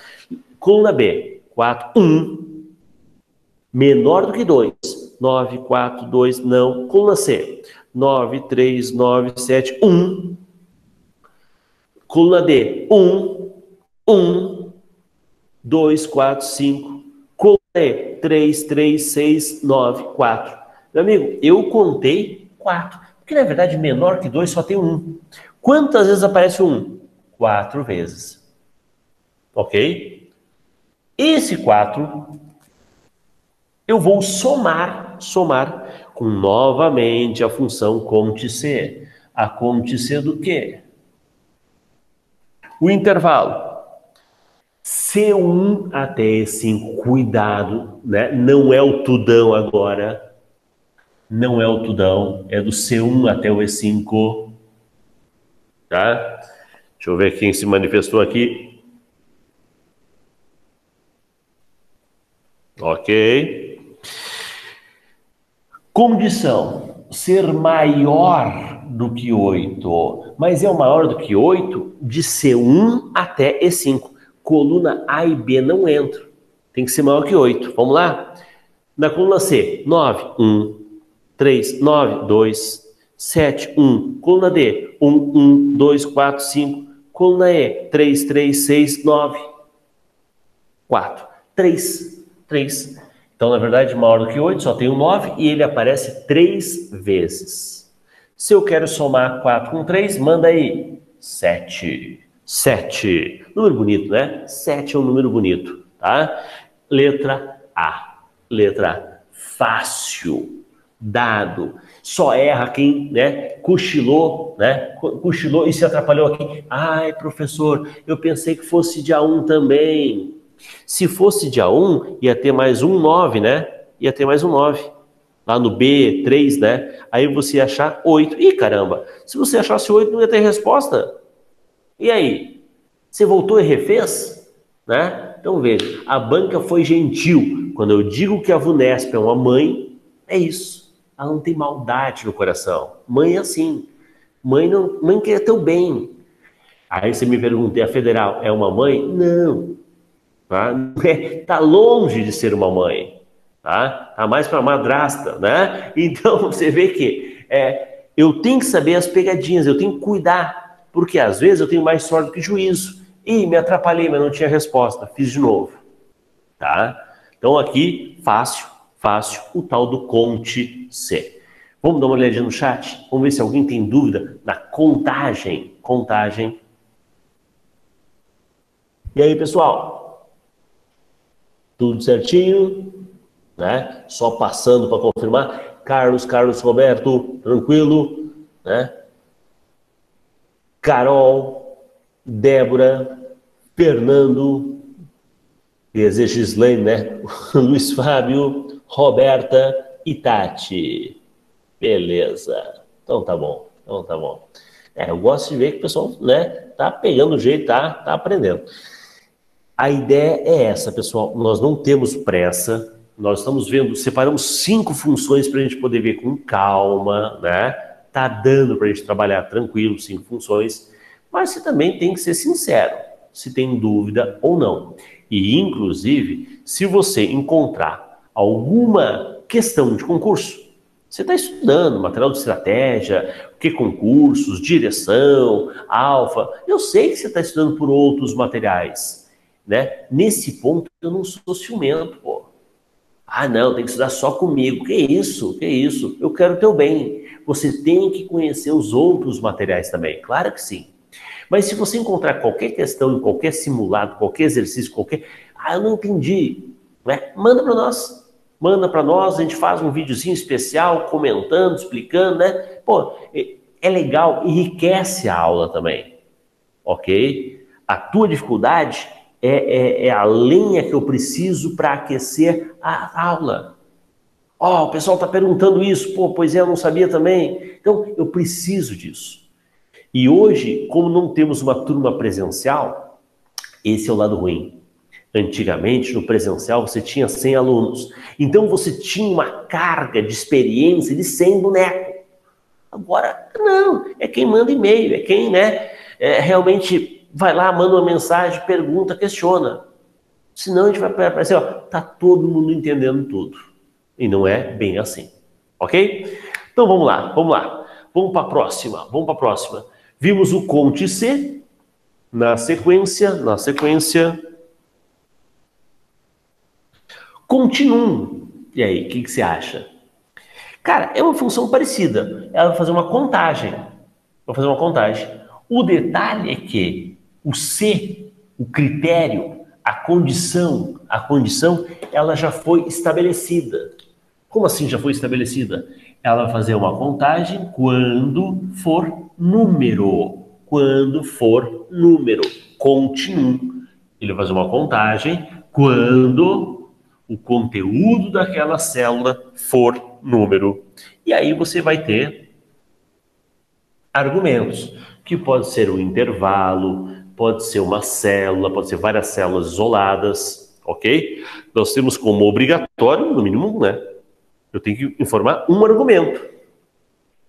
Coluna B, 4, 1. Menor do que 2. 9, 4, 2, não. Coluna C, 9, 3, 9, 7, 1. Coluna D, 1, 2, 4, 5. Coluna E, 3, 3, 6, 9, 4. Meu amigo, eu contei 4. Porque, na verdade, menor que 2 só tem 1. Quantas vezes aparece 1? 4 vezes. Ok? Esse 4, eu vou somar com novamente a função conte-se. A conte-se do quê? O intervalo, C1 até E5, cuidado, né? Não é o tudão agora, não é o tudão, é do C1 até o E5, tá? Deixa eu ver quem se manifestou aqui. Ok. Condição, ser maior do que 8, mas é o maior do que 8 de C1 até E5. Coluna A e B não entram. Tem que ser maior que 8. Vamos lá? Na coluna C, 9, 1, 3, 9, 2, 7, 1. Coluna D, 1, 1, 2, 4, 5. Coluna E, 3, 3, 6, 9, 4. 3, 3. Então, na verdade, maior do que 8, só tem um 9 e ele aparece 3 vezes. Se eu quero somar 4 com 3, manda aí 7. 7. Número bonito, né? 7 é um número bonito, tá? Letra A. Letra A. Fácil. Dado. Só erra quem, né, cochilou, né? Cochilou e se atrapalhou aqui. Ai, professor, eu pensei que fosse de A1 também. Se fosse de A1, ia ter mais um 9, né? Ia ter mais um 9. Lá no B, 3, né? Aí você ia achar 8. Ih, caramba! Se você achasse 8, não ia ter resposta. E aí? Você voltou e refez? Né? Então veja, a banca foi gentil. Quando eu digo que a VUNESP é uma mãe, é isso. ela não tem maldade no coração. Mãe é assim. Mãe quer teu bem. Aí você me pergunta, a federal é uma mãe? Não. Tá? Tá longe de ser uma mãe. Tá mais para madrasta, né? Então você vê que eu tenho que saber as pegadinhas, eu tenho que cuidar, porque às vezes eu tenho mais sorte do que juízo. Ih, me atrapalhei, mas não tinha resposta, fiz de novo. Tá? Então aqui, fácil, o tal do Conte C. Vamos dar uma olhadinha no chat? Vamos ver se alguém tem dúvida na contagem. E aí, pessoal? Tudo certinho? Né? Só passando para confirmar. Carlos Roberto, tranquilo, né? Carol, Débora, Fernando, Gislaine, né? Luiz Fábio, Roberta e Tati. Beleza. Então tá bom. Eu gosto de ver que o pessoal, né, tá pegando o jeito, tá aprendendo. A ideia é essa, pessoal. Nós não temos pressa. Nós estamos vendo, separamos 5 funções para a gente poder ver com calma, né? Tá dando para a gente trabalhar tranquilo, 5 funções. Mas você também tem que ser sincero, se tem dúvida ou não. E, inclusive, se você encontrar alguma questão de concurso, você está estudando material de estratégia, que concursos, direção, alfa. Eu sei que você está estudando por outros materiais, né? Nesse ponto, eu não sou ciumento, pô. Ah, não, tem que estudar só comigo. Que isso? Eu quero o teu bem. Você tem que conhecer os outros materiais também. Claro que sim. Mas se você encontrar qualquer questão em qualquer simulado, qualquer exercício, eu não entendi, né? Manda para nós, a gente faz um videozinho especial comentando, explicando, né? Pô, é legal, enriquece a aula também, ok? A tua dificuldade é a lenha que eu preciso para aquecer a aula. O pessoal está perguntando isso, pois eu não sabia também. Então, eu preciso disso. E hoje, como não temos uma turma presencial, esse é o lado ruim. Antigamente, no presencial, você tinha 100 alunos. Então, você tinha uma carga de experiência de 100 bonecos. Agora, não. É quem manda e-mail, é quem, né, realmente vai lá, manda uma mensagem, pergunta, questiona. Senão, a gente vai parecer, tá todo mundo entendendo tudo. E não é bem assim. Ok? Então, vamos lá. Vamos para a próxima. Vimos o Conte C. Na sequência, Continuum. E aí, o que você acha? Cara, é uma função parecida. Ela vai fazer uma contagem. O detalhe é que o C, o critério, a condição, ela já foi estabelecida. Como assim já foi estabelecida? Ela vai fazer uma contagem quando for número. Continuum. Ele vai fazer uma contagem quando o conteúdo daquela célula for número. E aí você vai ter argumentos, que pode ser um intervalo, pode ser uma célula, pode ser várias células isoladas, ok? Nós temos como obrigatório, no mínimo, né? Eu tenho que informar um argumento.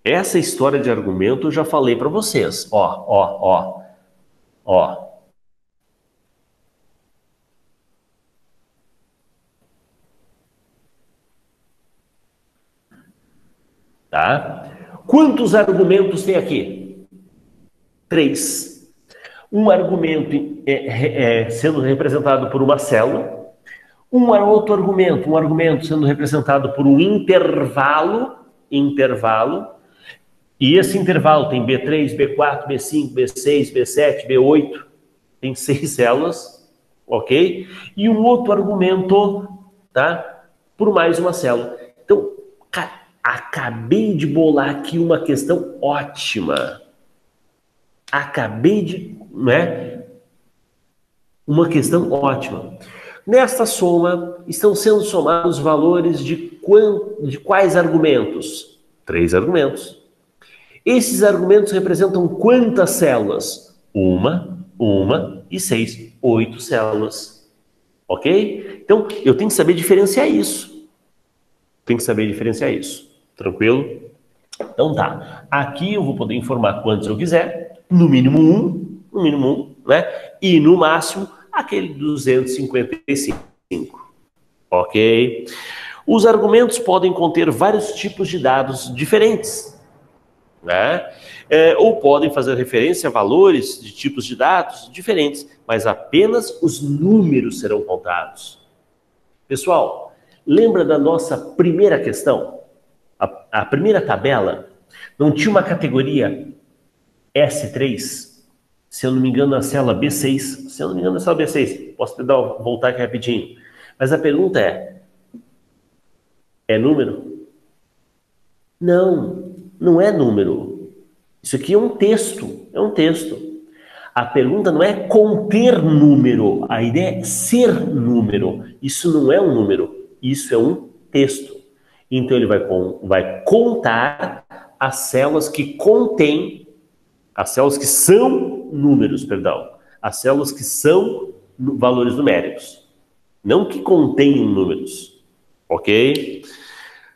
Essa história de argumento eu já falei para vocês. Ó. Tá? Quantos argumentos tem aqui? 3. Um argumento sendo representado por uma célula. Um argumento sendo representado por um intervalo. E esse intervalo tem B3, B4, B5, B6, B7, B8. Tem 6 células, ok? E um outro argumento, tá? Por mais uma célula. Então, acabei de bolar aqui uma questão ótima. Uma questão ótima. Nesta soma, estão sendo somados valores de quais argumentos? 3 argumentos. Esses argumentos representam quantas células? Uma e 6. 8 células. Ok? Então, eu tenho que saber diferenciar isso. Tranquilo? Então tá. Aqui eu vou poder informar quantos eu quiser, no mínimo um, né? E no máximo aquele 255. Ok? Os argumentos podem conter vários tipos de dados diferentes, né? Ou podem fazer referência a valores de tipos de dados diferentes, mas apenas os números serão contados. Pessoal, lembra da nossa primeira questão? A primeira tabela não tinha uma categoria S3? Se eu não me engano, na célula B6. Se eu não me engano, na célula B6. Posso voltar aqui rapidinho. Mas a pergunta é número? Não, não é número. Isso aqui é um texto, A pergunta não é conter número, a ideia é ser número. Isso não é um número, isso é um texto. Então ele vai contar as células que contêm, as células que são números, perdão, as células que são valores numéricos, não que contenham números, ok?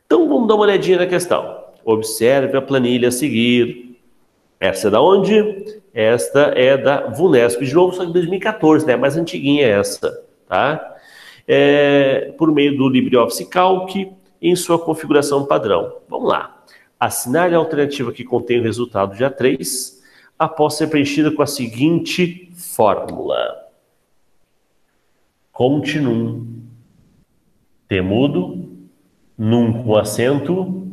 Então vamos dar uma olhadinha na questão. Observe a planilha a seguir. Essa é da onde? Esta é da VUNESP, de novo, só de 2014, né? Mais antiguinha essa, tá? Por meio do LibreOffice Calc, em sua configuração padrão. Vamos lá. Assinale a alternativa que contém o resultado de A3 após ser preenchida com a seguinte fórmula. Continuum. Temudo. Num com acento.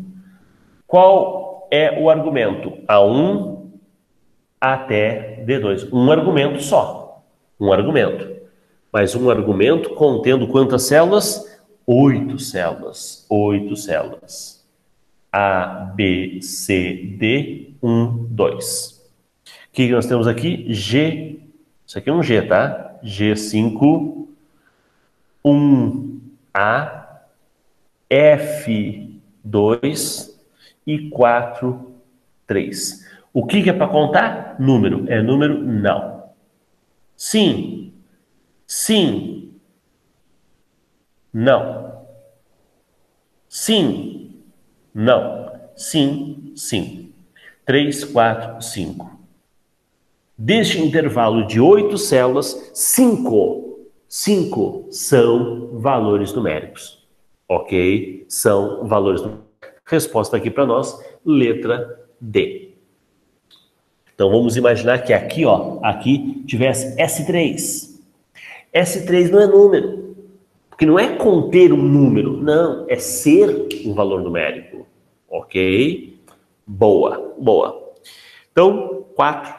Qual é o argumento? A1 até D2. Um argumento só. Um argumento. Mas um argumento contendo quantas células? 8 células. 8 células. A, B, C, D, 1, 2. O que nós temos aqui? G. Isso aqui é um G, tá? G5, 1A, F2 e 4, 3. O que é para contar? Número. É número? Não. Sim. Sim. Não. Sim. Não. Sim. Sim. 3, 4, 5. Deste intervalo de 8 células, 5 são valores numéricos. Ok? São valores numéricos. Resposta aqui para nós, letra D. Então vamos imaginar que aqui, ó, aqui tivesse S3. S3 não é número, porque não é conter um número, não, é ser um valor numérico. Ok? Boa, boa. Então, 4,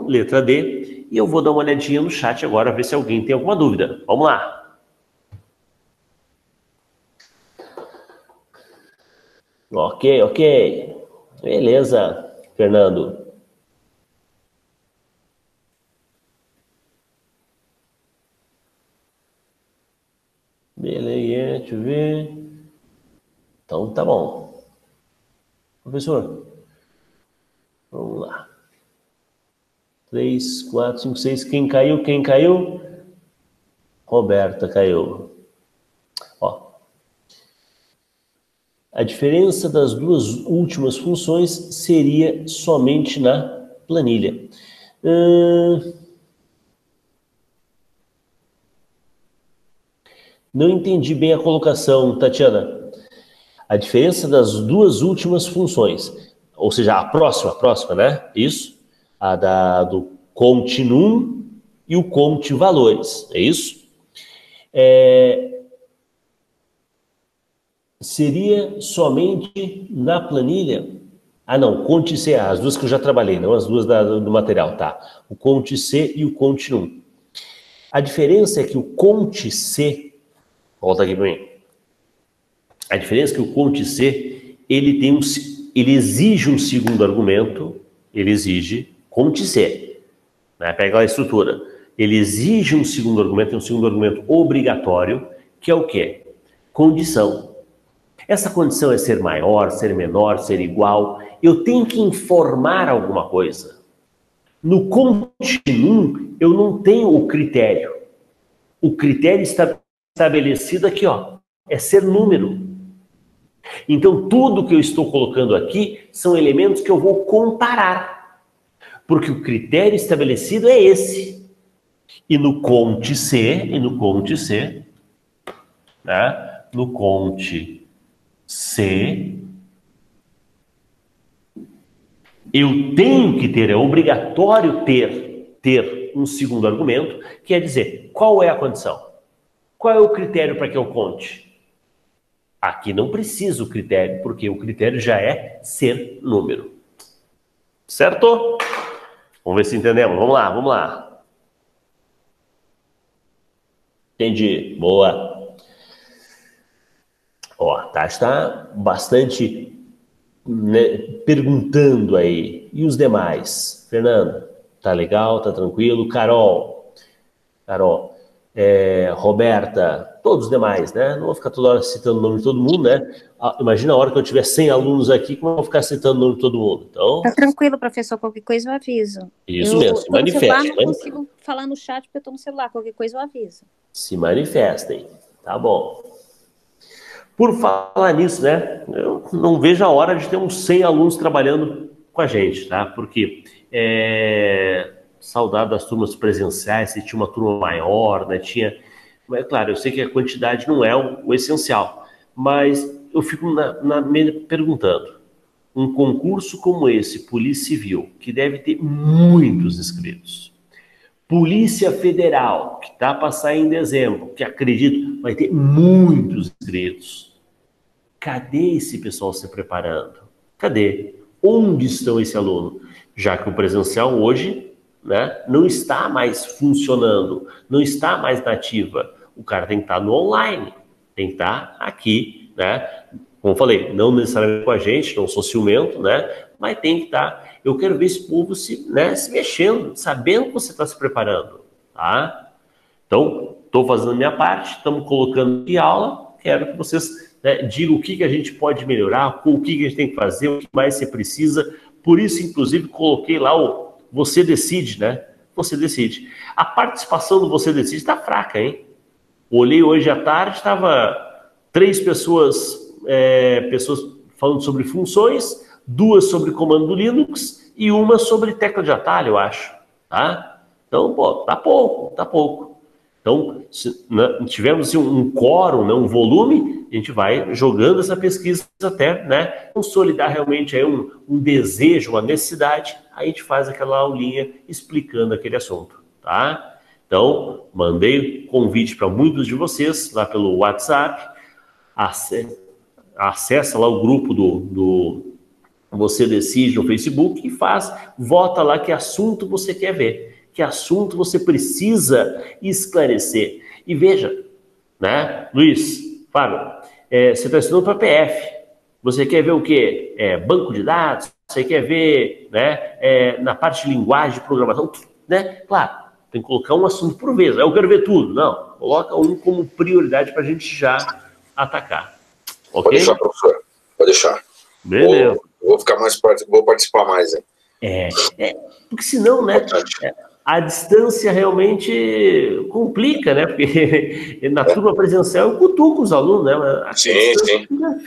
letra D, e eu vou dar uma olhadinha no chat agora, ver se alguém tem alguma dúvida. Vamos lá. Ok. Beleza, Fernando. Beleza, deixa eu ver. Então, tá bom. Professor, vamos lá. 3, 4, 5, 6. Quem caiu? Quem caiu? Roberta caiu. Ó. A diferença das duas últimas funções seria somente na planilha. Não entendi bem a colocação, Tatiana. A diferença das duas últimas funções, ou seja, a próxima, né? Isso. A do continuum e o conte valores, é isso? Seria somente na planilha? Ah, não, conte C, as duas que eu já trabalhei, não as duas do material, tá? O conte C e o continuum. A diferença é que o conte C, volta aqui para mim. A diferença é que o conte C, ele exige um segundo argumento, ele exige conte C, né? Pega a estrutura. Ele exige um segundo argumento obrigatório, que é o quê? Condição. Essa condição é ser maior, ser menor, ser igual. Eu tenho que informar alguma coisa. No continuum, eu não tenho o critério. O critério está estabelecido aqui, ó. É ser número. Então, tudo que eu estou colocando aqui são elementos que eu vou comparar. Porque o critério estabelecido é esse. E no Conte C, né? No Conte C, eu tenho que ter, é obrigatório ter um segundo argumento, que é dizer, qual é a condição? Qual é o critério para que eu conte? Aqui não precisa o critério, porque o critério já é ser número. Certo? Vamos ver se entendemos. Vamos lá. Entendi. Boa. Ó, a Tati está bastante, né, perguntando aí. E os demais? Fernando, tá legal, tá tranquilo? Carol, Roberta, todos os demais, né? Não vou ficar toda hora citando o nome de todo mundo, né? Imagina a hora que eu tiver 100 alunos aqui, como eu vou ficar citando o nome de todo mundo. Então, Tá tranquilo, professor, qualquer coisa eu aviso. Isso mesmo, se tô no celular, manifeste. não consigo falar no chat porque eu tô no celular, qualquer coisa eu aviso. Se manifestem, tá bom. Por falar nisso, né? Eu não vejo a hora de ter uns 100 alunos trabalhando com a gente, tá? Porque saudade das turmas presenciais, se tinha uma turma maior, né? Mas, claro, eu sei que a quantidade não é o essencial, mas eu fico me perguntando, um concurso como esse, Polícia Civil, que deve ter muitos inscritos, Polícia Federal, que está para sair em dezembro, que acredito vai ter muitos inscritos, cadê esse pessoal se preparando? Cadê? Onde estão esse aluno? Já que o presencial hoje, né, não está mais funcionando, não está mais na ativa. O cara tem que estar no online, tem que estar aqui, né? Como eu falei, não necessariamente com a gente, não sou ciumento, né? Mas tem que estar. Eu quero ver esse povo se mexendo, sabendo que você está se preparando, tá? Então, estou fazendo a minha parte, estamos colocando aqui aula, quero que vocês, né, digam o que a gente pode melhorar, o que a gente tem que fazer, o que mais você precisa. Por isso, inclusive, coloquei lá o Você Decide, né? Você Decide. A participação do Você Decide está fraca, hein? Olhei hoje à tarde, estava 3 pessoas falando sobre funções, 2 sobre comando do Linux e 1 sobre tecla de atalho, eu acho, tá? Então, pô, tá pouco. Então, se tivermos um quórum, né, um volume, a gente vai jogando essa pesquisa até, né, consolidar realmente aí um desejo, uma necessidade, aí a gente faz aquela aulinha explicando aquele assunto, tá? Então, mandei convite para muitos de vocês lá pelo WhatsApp, acessa lá o grupo do Você Decide no Facebook e vota lá que assunto você quer ver. Que assunto você precisa esclarecer. E veja, né, Luiz, Fábio, você está estudando para PF. Você quer ver o quê? Banco de dados? Você quer ver, né, na parte de linguagem, de programação? Né? Claro, tem que colocar um assunto por vez. Eu quero ver tudo. Não, coloca um como prioridade para a gente já atacar. Okay? Pode deixar, professor. Pode deixar. Beleza. Vou participar mais, hein? Porque senão, né, a distância realmente complica, né? Porque na turma presencial eu cutuco os alunos, né? Sim. Não,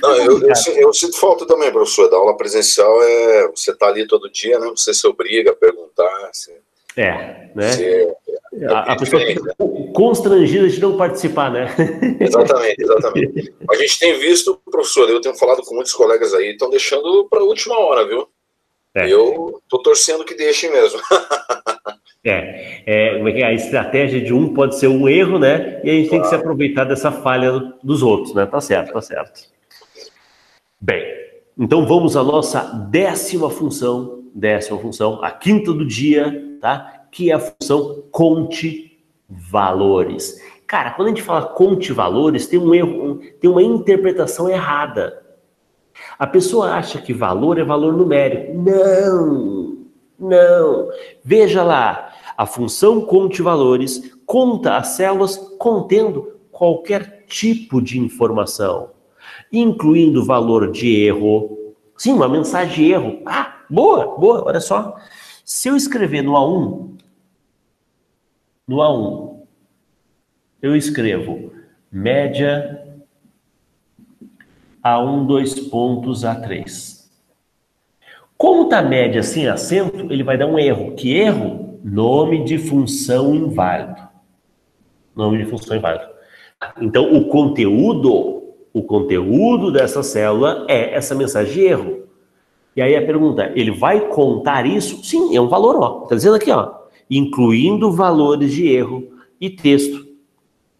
eu sinto falta também, professor, da aula presencial. Você está ali todo dia, né? Você se obriga a perguntar. Né? A pessoa fica constrangida de não participar, né? Exatamente. A gente tem visto, professor, eu tenho falado com muitos colegas aí, estão deixando para a última hora, viu? Eu tô torcendo que deixem mesmo. Como é que a estratégia de um pode ser um erro, né? E a gente tem que se aproveitar dessa falha dos outros, né? Tá certo. Bem, então vamos à nossa décima função, a quinta do dia, tá? Que é a função conte valores. Cara, quando a gente fala conte valores, tem um erro, tem uma interpretação errada. A pessoa acha que valor é valor numérico. Não. Veja lá, a função conte valores conta as células contendo qualquer tipo de informação, incluindo valor de erro. Sim, uma mensagem de erro. Boa, olha só. Se eu escrever no A1, eu escrevo média A1, 2 pontos, A3. Como está média sem acento, ele vai dar um erro. Que erro? Nome de função inválido. Nome de função inválido. Então, o conteúdo dessa célula é essa mensagem de erro. E aí a pergunta, ele vai contar isso? Sim, é um valor, ó. Está dizendo aqui, ó. Incluindo valores de erro e texto.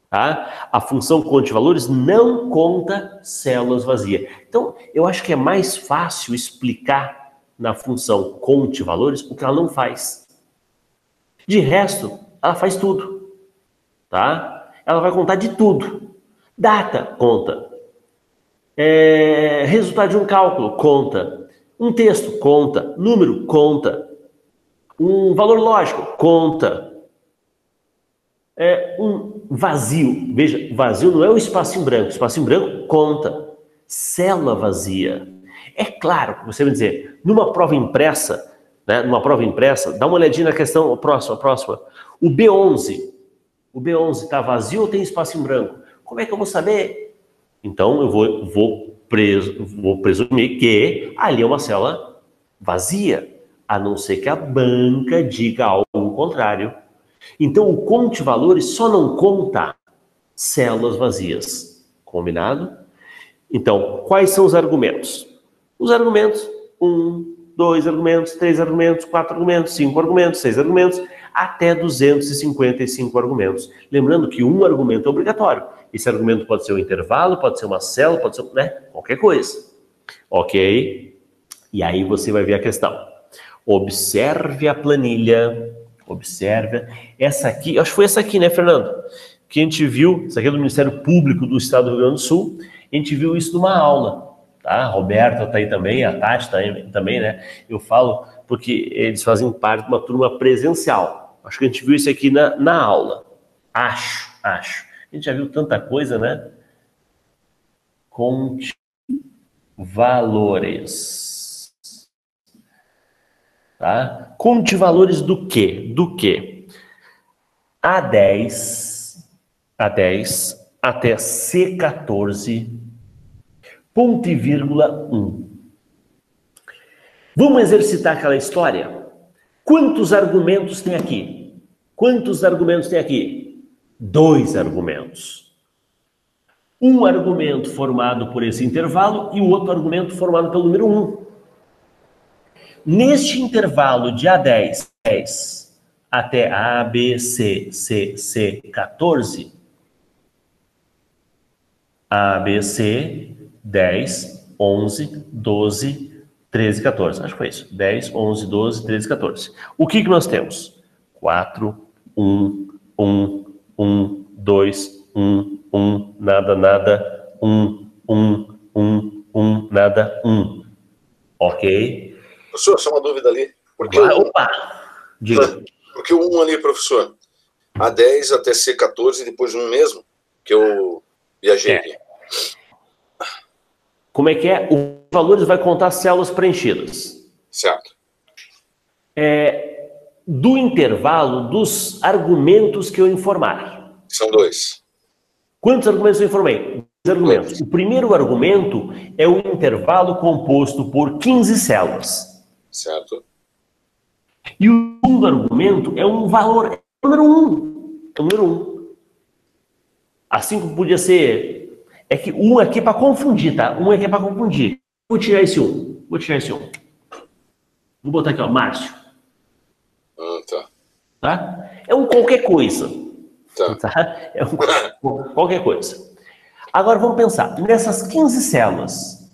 Tá? A função conte valores não conta células vazias. Então, eu acho que é mais fácil explicar na função conte valores o que ela não faz. De resto, ela faz tudo. Tá? Ela vai contar de tudo. Data, conta. Resultado de um cálculo, conta. Um texto, conta. Número, conta. Um valor lógico, conta. Um vazio. Veja, vazio não é o espaço em branco. Espaço em branco, conta. Célula vazia. É claro que você vai dizer, numa prova impressa, né, dá uma olhadinha na questão próxima. O B11 está vazio ou tem espaço em branco? Como é que eu vou saber? Então, eu vou presumir que ali é uma célula vazia, a não ser que a banca diga algo contrário. Então, o conte valores só não conta células vazias. Combinado? Então, quais são os argumentos? Os argumentos, 1, 2 argumentos, 3 argumentos, 4 argumentos, 5 argumentos, 6 argumentos, até 255 argumentos. Lembrando que um argumento é obrigatório. Esse argumento pode ser um intervalo, pode ser uma célula, pode ser, né, qualquer coisa. Ok? E aí você vai ver a questão. Observe a planilha. Observe. Essa aqui, acho que foi essa aqui, né, Fernando? Que a gente viu, essa aqui é do Ministério Público do Estado do Rio Grande do Sul. A gente viu isso numa aula. Tá? A Roberta está aí também, a Tati está aí também, né? Eu falo porque eles fazem parte de uma turma presencial. Acho que a gente viu isso aqui na aula. Acho. A gente já viu tanta coisa, né? Conte valores. Tá? Conte valores do quê? Do quê? A10 até C14, ponto e vírgula 1. Vamos exercitar aquela história? Quantos argumentos tem aqui? Quantos argumentos tem aqui? 2 argumentos. Um argumento formado por esse intervalo e o outro argumento formado pelo número 1. Neste intervalo de A10 até A, B, C, C, 14, A, B, C, 10, 11, 12, 13, 14. Acho que foi isso. 10, 11, 12, 13, 14. O que nós temos? 4, 1, 1, 1, 2, 1, nada, 1, 1, 1, 1, nada, 1. Ok? Professor, só uma dúvida ali. Opa! Diga. Porque o 1 ali, professor, A10 até C14, depois 1 mesmo, que eu viajei aqui. Como é que é? Os valores vai contar células preenchidas. Certo. Do intervalo dos argumentos que eu informar. São 2. Quantos argumentos eu informei? 2 argumentos. O primeiro argumento é o intervalo composto por 15 células. Certo. E o segundo argumento é um valor, é o número 1. É o número 1. Assim como podia ser... É que 1 aqui é para confundir, tá? 1 aqui é para confundir. Vou tirar esse 1. Vou botar aqui, ó, Márcio. Tá. Tá? É um qualquer coisa. Tá. É um qualquer coisa. Agora vamos pensar. Nessas 15 células,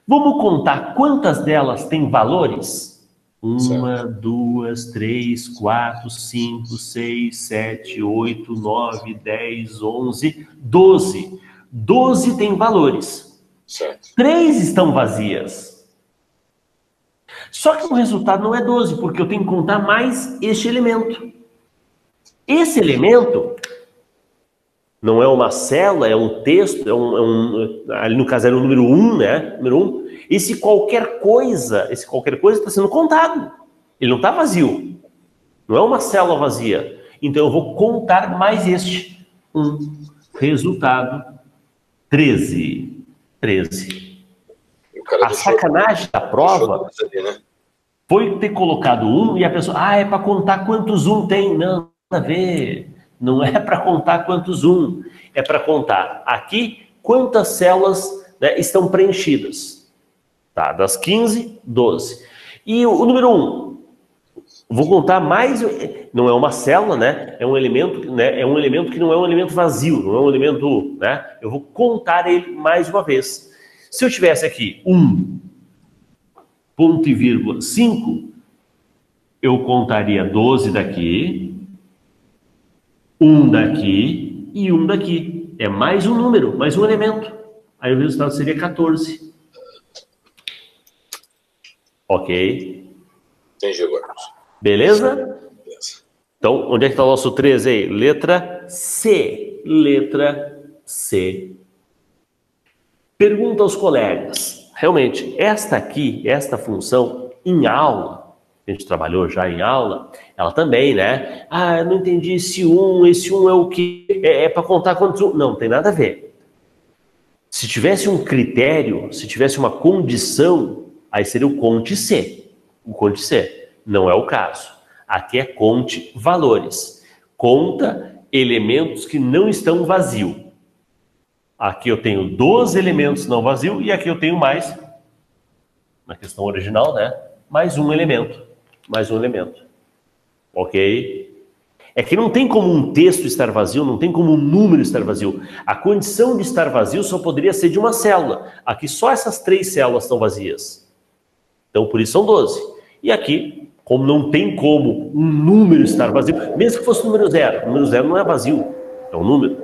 vamos contar quantas delas têm valores? 1, 2, 3, 4, 5, 6, 7, 8, 9, 10, 11, 12. 12 têm valores. Certo. 3 estão vazias. Só que o resultado não é 12, porque eu tenho que contar mais este elemento. Esse elemento não é uma célula, é um texto, ali no caso era o número 1, né? Número 1. Esse qualquer coisa está sendo contado. Ele não está vazio. Não é uma célula vazia. Então eu vou contar mais este. Resultado 13. 13. A sacanagem da prova ali, né? foi ter colocado 1 e a pessoa, é para contar quantos 1 tem. Não, nada a ver. Não é para contar quantos 1. É para contar aqui quantas células, né, estão preenchidas. Tá, das 15, 12. E o número 1, vou contar mais, não é uma célula, né? É um elemento, né? É um elemento que não é um elemento vazio, não é um elemento, né? Eu vou contar ele mais uma vez. Se eu tivesse aqui 1, ponto e vírgula 5, eu contaria 12 daqui, 1 daqui e 1 daqui. É mais um número, mais um elemento. Aí o resultado seria 14. Ok? Entendi agora. Beleza? Então, onde é que está o nosso 13 aí? Letra C. Letra C. Pergunta aos colegas. Realmente, esta função, em aula, a gente trabalhou já em aula, ela também, né? Eu não entendi esse 1 é o quê? É para contar quantos 1? Não, tem nada a ver. Se tivesse um critério, se tivesse uma condição, aí seria o conte C. O conte C. Não é o caso. Aqui é conte valores. Conta elementos que não estão vazios. Aqui eu tenho 12 elementos não vazios e aqui eu tenho mais, na questão original, né? Mais um elemento. Mais um elemento. Ok? É que não tem como um texto estar vazio, não tem como um número estar vazio. A condição de estar vazio só poderia ser de uma célula. Aqui só essas 3 células estão vazias. Então, por isso são 12. E aqui, como não tem como um número estar vazio, mesmo que fosse número 0. O número 0 não é vazio, é um número.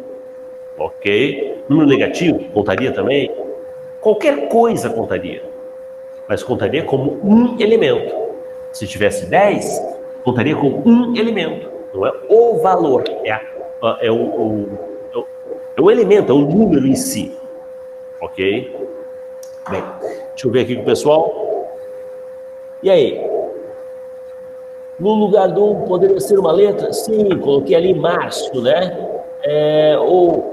Ok? Número negativo, contaria também. Qualquer coisa contaria. Mas contaria como um elemento. Se tivesse 10, contaria como um elemento. Não é o valor, é o elemento, é o número em si. Ok? Bem, deixa eu ver aqui com o pessoal. E aí? No lugar do 1 poderia ser uma letra? Sim, coloquei ali Márcio, né? Ou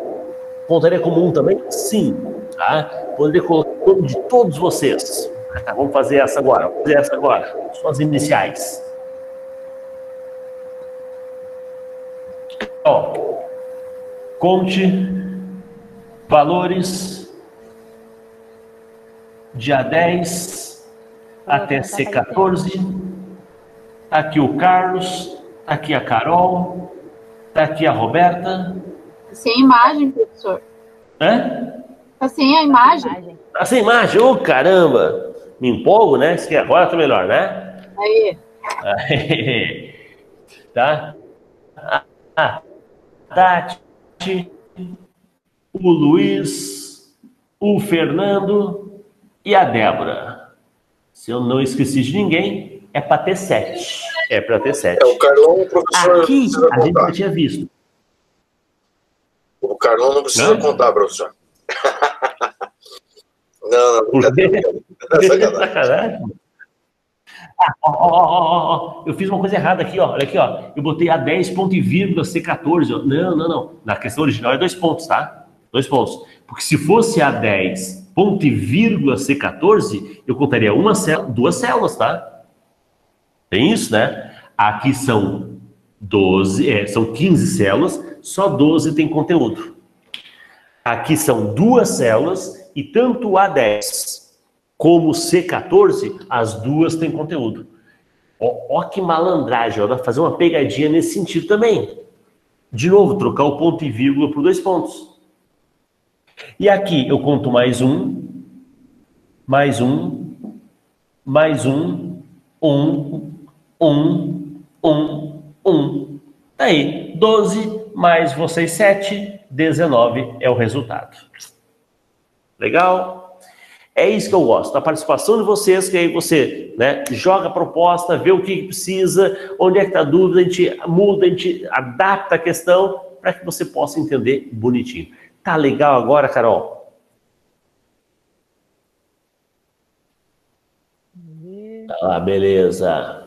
contaria como 1 também? Sim. Tá? Poderia colocar o nome de todos vocês. Tá, vamos fazer essa agora. Vamos fazer essa agora. Só as iniciais. Ó, conte valores de A10 até C14. Aqui o Carlos, aqui a Carol, tá aqui a Roberta. Sem imagem, professor. Tá sem a imagem. Tá sem imagem? Ô, caramba! Me empolgo, né? Agora tá melhor, né? Aí. Tá? Tati, o Luiz, o Fernando e a Débora. Se eu não esqueci de ninguém, é para ter 7. É para ter 7. O Carlão, o professor. Aqui a gente já tinha visto. O Carlão não precisa contar, professor. Não, por quê? Sacanagem. Eu fiz uma coisa errada aqui, ó. Olha aqui, ó. Eu botei A10 ponto e vírgula C14. Ó. Não. Na questão original é 2 pontos, tá? 2 pontos. Porque se fosse A10 ponto e vírgula C14, eu contaria uma célula, 2 células, tá? Tem isso, né? Aqui são 12, são 15 células, só 12 tem conteúdo. Aqui são 2 células e tanto A10 como C14, as 2 têm conteúdo. Ó que malandragem, ó, dá pra fazer uma pegadinha nesse sentido também. De novo, trocar o ponto e vírgula por 2 pontos. E aqui eu conto mais um, mais um, mais um, Tá aí, 12 mais vocês 7, 19 é o resultado. Legal? É isso que eu gosto, da participação de vocês, que aí você, né, joga a proposta, vê o que precisa, onde é que está a dúvida, a gente muda, a gente adapta a questão para que você possa entender bonitinho. Tá legal agora, Carol? Beleza.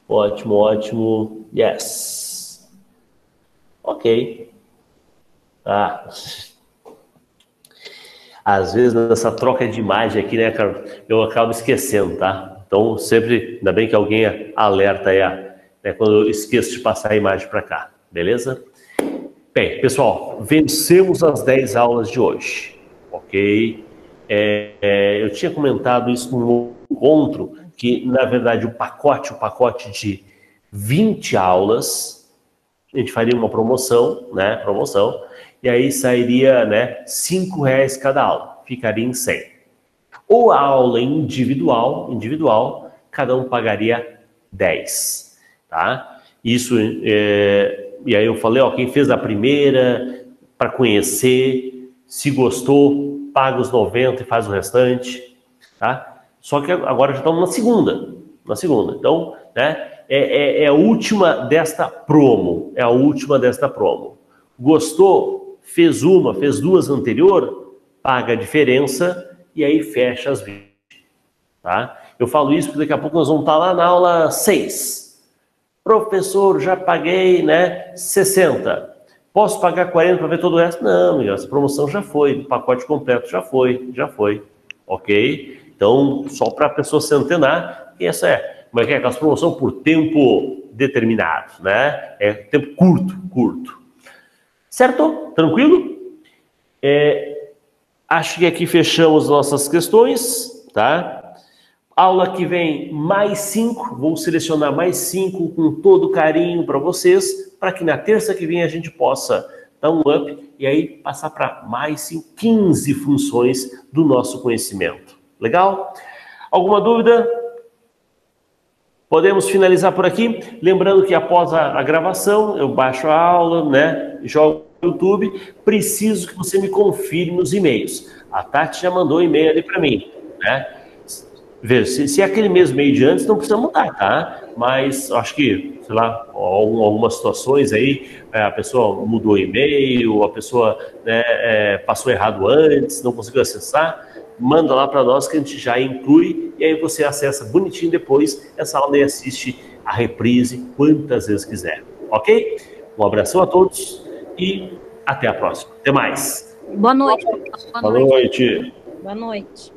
Ótimo, ótimo. Yes. Ok. Às vezes, nessa troca de imagem aqui, né, cara, eu acabo esquecendo, tá? Então, sempre, ainda bem que alguém alerta aí, né, quando eu esqueço de passar a imagem para cá, beleza? Bem, pessoal, vencemos as 10 aulas de hoje, ok? Eu tinha comentado isso no encontro, que, na verdade, o pacote de 20 aulas, a gente faria uma promoção, né, e aí sairia, né, R$5 cada aula, ficaria em 100. Ou a aula individual, cada um pagaria 10, tá? Isso, e aí eu falei, ó, quem fez a primeira, para conhecer, se gostou, paga os 90 e faz o restante, tá? Só que agora já estamos na segunda. Então, né, é a última desta promo, Gostou? Fez duas anterior, paga a diferença e aí fecha as 20, tá? Eu falo isso porque daqui a pouco nós vamos estar lá na aula 6. Professor, já paguei, né, 60. Posso pagar 40 para ver todo o resto? Não, amigo, essa promoção já foi, o pacote completo já foi, ok? Então, só para a pessoa se antenar, e essa como é que é? Aquela promoção por tempo determinado, né? É tempo curto. Certo? Tranquilo? Acho que aqui fechamos nossas questões, tá? Aula que vem mais 5, vou selecionar mais 5 com todo carinho para vocês, para que na terça que vem a gente possa dar um up e aí passar para mais 15 funções do nosso conhecimento. Legal? Alguma dúvida? Podemos finalizar por aqui. Lembrando que após a gravação, eu baixo a aula, né? Jogo no YouTube. Preciso que você me confirme nos e-mails. A Tati já mandou um e-mail ali para mim, né? Veja, se é aquele mesmo e-mail de antes, não precisa mudar, tá? Mas acho que, sei lá, algumas situações aí, a pessoa mudou o e-mail, a pessoa, né, passou errado antes, não conseguiu acessar. Manda lá para nós que a gente já inclui e aí você acessa bonitinho depois essa aula e assiste a reprise quantas vezes quiser, ok? Um abração a todos e até a próxima. Até mais. Boa noite. Boa noite. Boa noite.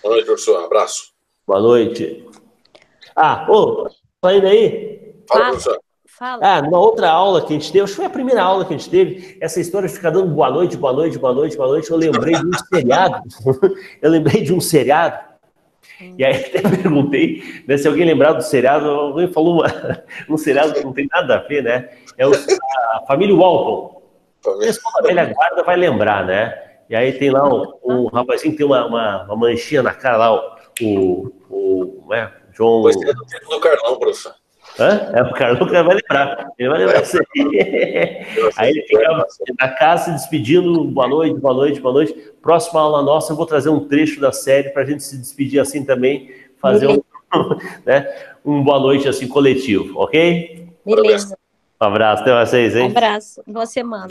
Boa noite, professor. Um abraço. Boa noite. Tá indo aí? Fala, professor. Fala. Numa outra aula que a gente teve, acho que foi a primeira aula que a gente teve, essa história de ficar dando boa noite, eu lembrei de um seriado. E aí até perguntei, né, se alguém lembrar do seriado, alguém falou um seriado que não tem nada a ver, né? É a Família Walton. O pessoal da velha guarda vai lembrar, né? E aí tem lá um rapazinho que tem uma manchinha na cara lá, o João... Pois é do tempo do Carlão, professor. O Carlão que vai lembrar. Ele vai lembrar isso aí. Aí ele fica na casa se despedindo, boa noite. Próxima aula nossa, eu vou trazer um trecho da série para a gente se despedir assim também, fazer um boa noite assim coletivo, ok? Beleza. Um abraço, até vocês, hein? Um abraço, boa semana.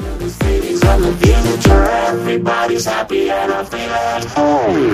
Everybody's happy and I feel at home.